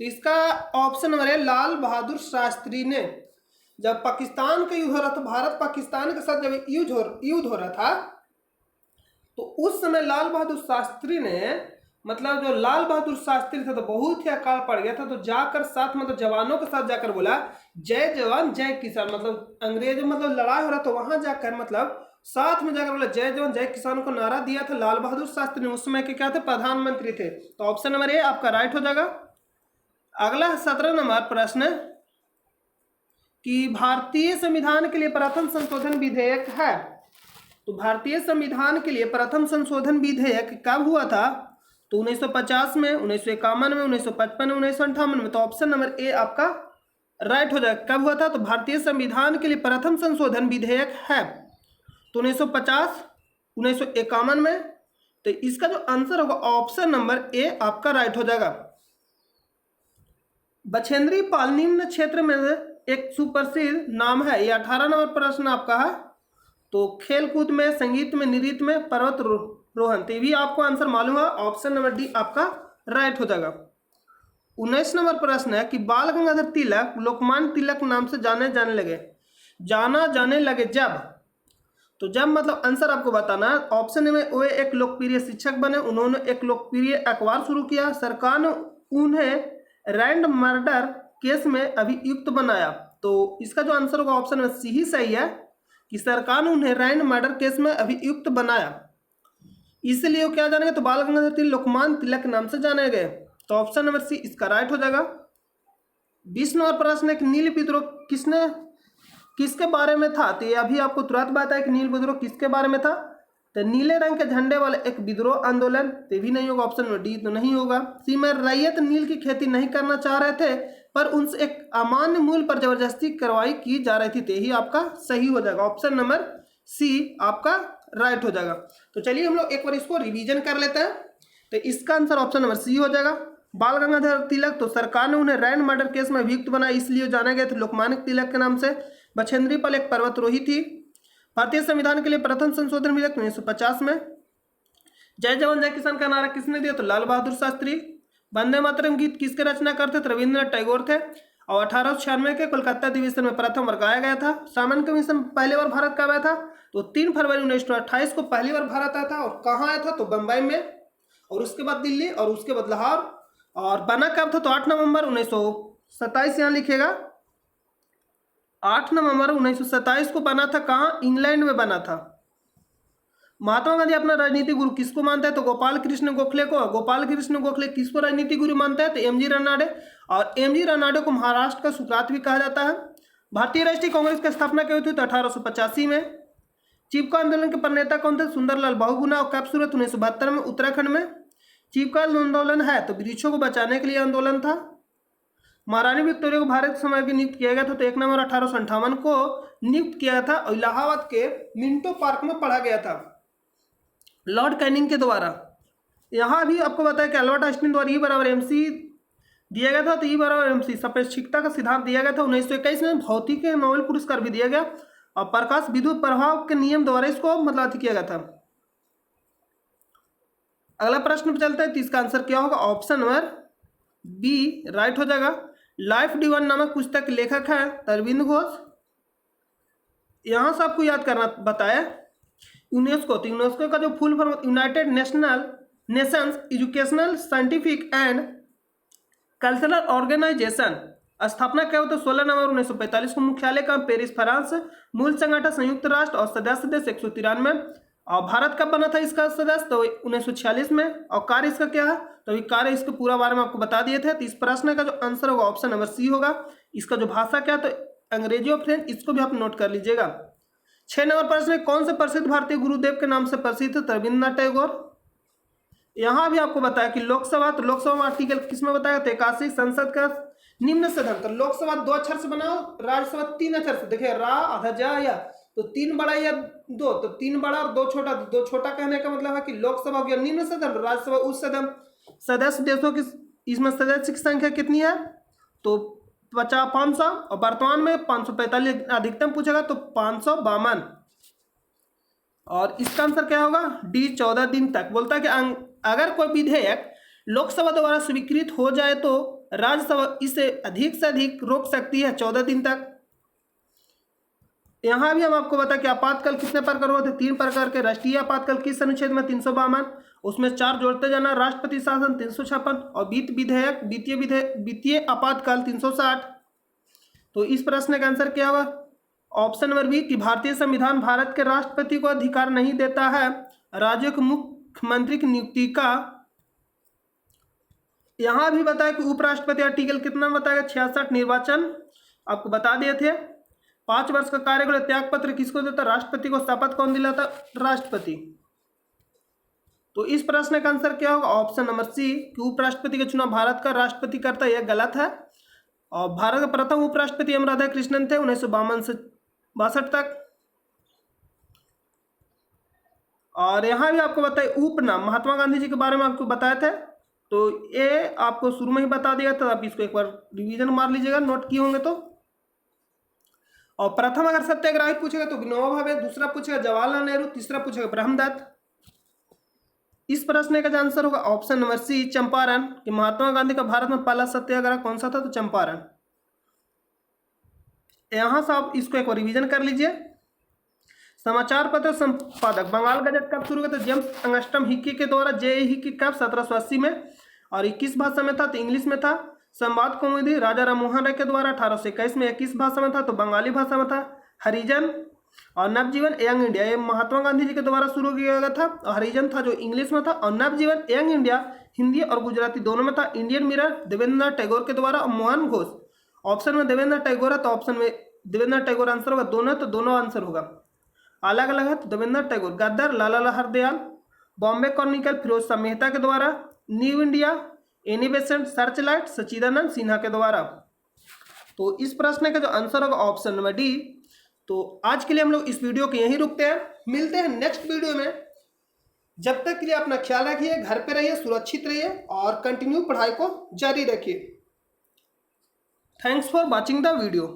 तो इसका ऑप्शन नंबर है लाल बहादुर शास्त्री ने। जब पाकिस्तान का युद्ध हो रहा था, भारत पाकिस्तान के साथ जब युद्ध हो रहा था, तो उस समय लाल बहादुर शास्त्री ने, मतलब जो लाल बहादुर शास्त्री थे, तो बहुत ही अकाल पड़ गया था, तो जाकर साथ, मतलब जवानों के साथ जाकर बोला जय जवान जय किसान, मतलब अंग्रेजों, मतलब लड़ाई हो रहा था, वहां जाकर मतलब साथ में जाकर बोला जय जवान जय किसान को नारा दिया था लाल बहादुर शास्त्री ने। उस समय के क्या थे? प्रधानमंत्री थे। तो ऑप्शन नंबर ए आपका राइट हो जाएगा। अगला 17 नंबर प्रश्न है कि भारतीय संविधान के लिए प्रथम संशोधन विधेयक है। तो भारतीय संविधान के लिए प्रथम संशोधन विधेयक कब हुआ था? तो 1950 में, 1951 में, 1955 में, 1958 में। तो ऑप्शन नंबर ए आपका राइट हो जाएगा। कब हुआ था? तो भारतीय संविधान के लिए प्रथम संशोधन विधेयक है तो 1950, 1951 में। तो इसका जो आंसर होगा ऑप्शन नंबर ए आपका राइट हो जाएगा। बछेंद्री पाल निम्न क्षेत्र में एक सुप्रसिद्ध नाम है। ये 18 नंबर प्रश्न आपका है। तो खेल कूद में, संगीत में, नृत्य में, पर्वत रोहन। तो ये भी आपको आंसर मालूम है। ऑप्शन नंबर डी आपका राइट हो जाएगा। 19 नंबर प्रश्न है कि बाल गंगाधर तिलक लोकमान्य तिलक नाम से जाने जाने लगे जब। तो जब मतलब आंसर आपको बताना है। ऑप्शन में वे एक लोकप्रिय शिक्षक बने, उन्होंने एक लोकप्रिय अखबार शुरू किया, सरकार ने उन्हें रैंड मर्डर केस में अभियुक्त बनाया। तो इसका जो आंसर होगा ऑप्शन में सी ही सही है कि सरकार ने उन्हें रैंड मर्डर केस में अभियुक्त बनाया, इसलिए वो क्या जानेंगे? तो बाल गंगाधर तिलक लोकमान्य तिलक नाम से जाने गए। तो ऑप्शन नंबर सी इसका राइट हो जाएगा। 20 नंबर प्रश्न है कि नील विद्रोह किसके बारे में था? तो ये अभी आपको तुरंत बात है कि नील विद्रोह किसके बारे में था। तो नीले रंग के झंडे वाले एक विद्रोह आंदोलन, तो भी नहीं होगा। ऑप्शन में डी तो नहीं होगा। सी में रैयत नील की खेती नहीं करना चाह रहे थे, पर उनसे एक अमान्य मूल्य पर जबरदस्ती कार्रवाई की जा रही थी। तो यही आपका सही हो जाएगा। ऑप्शन नंबर सी आपका राइट हो जाएगा। तो चलिए हम लोग एक बार इसको रिवीजन कर लेते हैं। तो इसका आंसर ऑप्शन नंबर सी हो जाएगा। बाल गंगाधर तिलक, तो सरकार ने उन्हें रैंड मर्डर केस में अभियुक्त बनाया, इसलिए जाने गए थे लोकमान्य तिलक के नाम से। बछेंद्री पाल एक पर्वतरोही थी। भारतीय संविधान के लिए प्रथम संशोधन विधेयक 1950 में। जय जवान जय किसान का नारा किसने दिया? तो लाल बहादुर शास्त्री। वंदे मातरम गीत किसके रचनाकार थे? तो रविंद्रनाथ टैगोर थे। और 1896 के कोलकाता अधिवेशन में प्रथम बार गाया गया था। सामान्य कमीशन पहली बार भारत कब आया था? तो 3 फरवरी 1928 को पहली बार भारत आया था। और कहाँ आया था? तो बम्बई में, और उसके बाद दिल्ली, और उसके बाद लाहौर। और बना कब था? तो 8 नवंबर 1927 यहाँ लिखिएगा। 8 नवंबर 1927 को बना था। कहाँ? इंग्लैंड में बना था। महात्मा गांधी अपना राजनीतिक गुरु किसको मानता है? तो गोपाल कृष्ण गोखले को। गोपाल कृष्ण गोखले किसको राजनीतिक गुरु मानता है? तो एमजी रनाडे। और एमजी रनाडे को महाराष्ट्र का सुकरात भी कहा जाता है। भारतीय राष्ट्रीय कांग्रेस की स्थापना कब हुई थी? तो 1885 में। चिपको आंदोलन के प्रणेता कौन थे? सुंदरलाल बहुगुणा। और कब शुरू? 1972 में उत्तराखंड में। चिपको आंदोलन है तो वृक्षों को बचाने के लिए आंदोलन था। महारानी विक्टोरिया को भारत समय भी नियुक्त किया गया था। तो 1 नवंबर 1858 को नियुक्त किया था और इलाहाबाद के मिंटो पार्क में पढ़ा गया था लॉर्ड कैनिंग के द्वारा। यहाँ भी आपको बताया कि अल्बर्ट आइंस्टीन द्वारा ई बराबर एमसी दिया गया था। तो ई बराबर एमसी सापेक्षिकता का सिद्धांत दिया गया था। 1921 में भौतिकी नोबेल पुरस्कार भी दिया गया और प्रकाश विद्युत प्रभाव के नियम द्वारा इसको मतलब किया गया था। अगला प्रश्न पर चलता है। तो इसका आंसर क्या होगा? ऑप्शन नंबर बी राइट हो जाएगा। लाइफ डिवाइन नामक पुस्तक के लेखक है अरविंद घोष। यहां से आपको याद करना बताया यूनेस्को, तो यूनेस्को का जो full form United Nations educational scientific and cultural Organization. स्थापना क्या होता है 16 नवंबर 1945 को। मुख्यालय का पेरिस फ्रांस। मूल संगठन संयुक्त राष्ट्र और सदस्य देश 193। और भारत कब बना था इसका सदस्य, तो 1946 में। और कार्य इसका क्या है, तो ये कार्य इसके पूरा बारे में आपको बता दिए थे। तो इस प्रश्न का जो आंसर होगा ऑप्शन नंबर सी होगा। इसका जो भाषा क्या है, तो अंग्रेजी और फ्रेंच, इसको भी आप नोट कर लीजिएगा। 6 नंबर प्रश्न, कौन से प्रसिद्ध भारतीय गुरुदेव के नाम से प्रसिद्ध थे, रविन्द्रनाथ टैगोर। यहाँ भी आपको बताया कि लोकसभा, तो लोकसभा में आर्टिकल किसमें बताया, 83। संसद का निम्न सदन, तो लोकसभा 2 अक्षर से बनाओ, राज्यसभा 3 अक्षर से। देखिए रा आधा जा या, तो 3 बड़ा या 2, तो 3 बड़ा और 2 छोटा। 2 छोटा कहने का मतलब है कि लोकसभा हो गया निम्न सदन, राज्यसभा उच्च सदन। सदस्य देशों की इसमें सदस्य की संख्या कितनी है, तो 500 और वर्तमान में 545। अधिकतम पूछेगा तो 552। और इसका आंसर क्या होगा, डी 14 दिन तक। बोलता है कि अगर कोई विधेयक लोकसभा द्वारा स्वीकृत हो जाए तो राज्यसभा इसे अधिक से अधिक रोक सकती है 14 दिन तक। यहां भी हम आपको बता कि आपातकाल कितने प्रकार होते हैं, 3 प्रकार के। राष्ट्रीय आपातकाल किस अनुच्छेद में, 352, उसमें 4 जोड़ते जाना। राष्ट्रपति शासन 356 और वित्तीय आपातकाल 360। तो इस प्रश्न का आंसर क्या होगा, ऑप्शन नंबर बी कि भारतीय संविधान भारत के राष्ट्रपति को अधिकार नहीं देता है राज्यों के मुख्यमंत्री की नियुक्ति का। यहां भी बताया कि उपराष्ट्रपति आर्टिकल कितना बताएगा, 66। निर्वाचन आपको बता दिए थे। 5 वर्ष का कार्यकाल, त्याग पत्र किसको देता, राष्ट्रपति को। शपथ कौन दिलाता, राष्ट्रपति। तो इस प्रश्न का आंसर क्या होगा, ऑप्शन नंबर सी कि उपराष्ट्रपति का चुनाव भारत का राष्ट्रपति करता है, यह गलत है। और भारत के प्रथम उपराष्ट्रपति एम राधा कृष्णन थे 1952 से 62 तक। और यहां भी आपको बताए उपनाम महात्मा गांधी जी के बारे में आपको बताए थे, तो ये आपको शुरू में ही बता दिया था। आप इसको एक बार रिवीजन मार लीजिएगा, नोट किए होंगे तो। और प्रथम अगर सत्याग्रही पूछेगा तो विनोबा भावे, दूसरा पूछेगा जवाहरलाल नेहरू, तीसरा पूछेगा ब्रह्मदत्त। इस प्रश्न का आंसर होगा ऑप्शन नंबर सी चंपारण, कि महात्मा गांधी का भारत में पहला सत्याग्रह कौन सा था, तो चंपारण। यहां से आप इसको एक बार रिवीजन कर लीजिए। समाचार पत्र संपादक बंगाल गजट कब शुरू हुआ, तो जेम्स अंगस्ट्रम हिक्की के द्वारा। जे हिक्की कब, 1780 में। और 21 भाषा में था, तो इंग्लिश में था। संवाद कौमुदी राजा राममोहन राय के द्वारा 1821 में। 21 भाषा में था, तो बंगाली भाषा में था। हरिजन और नवजीवन यंग इंडिया, ये महात्मा गांधी जी के द्वारा शुरू किया गया था। और हरिजन था जो इंग्लिश में था, और नवजीवन यंग इंडिया हिंदी और गुजराती दोनों में था। इंडियन मिरर देवेंद्रनाथ टैगोर के द्वारा। और मोहन घोष, ऑप्शन में देवेंद्रनाथ टैगोर है, तो ऑप्शन में देवेंद्रनाथ टैगोर आंसर होगा। दोनों तो दोनों आंसर होगा, अलग अलग है तो देवेंद्रनाथ टैगोर। गद्दार लाला हरदयाल। बॉम्बे क्रॉनिकल फिरोज शाह मेहता के द्वारा। न्यू इंडिया एनिवेशन सर्चलाइट सच्चिदानंद सिन्हा के द्वारा। तो इस प्रश्न का जो आंसर होगा ऑप्शन नंबर डी। तो आज के लिए हम लोग इस वीडियो को यहीं रुकते हैं, मिलते हैं नेक्स्ट वीडियो में। जब तक के लिए अपना ख्याल रखिए, घर पे रहिए, सुरक्षित रहिए और कंटिन्यू पढ़ाई को जारी रखिए। Thanks for watching the video.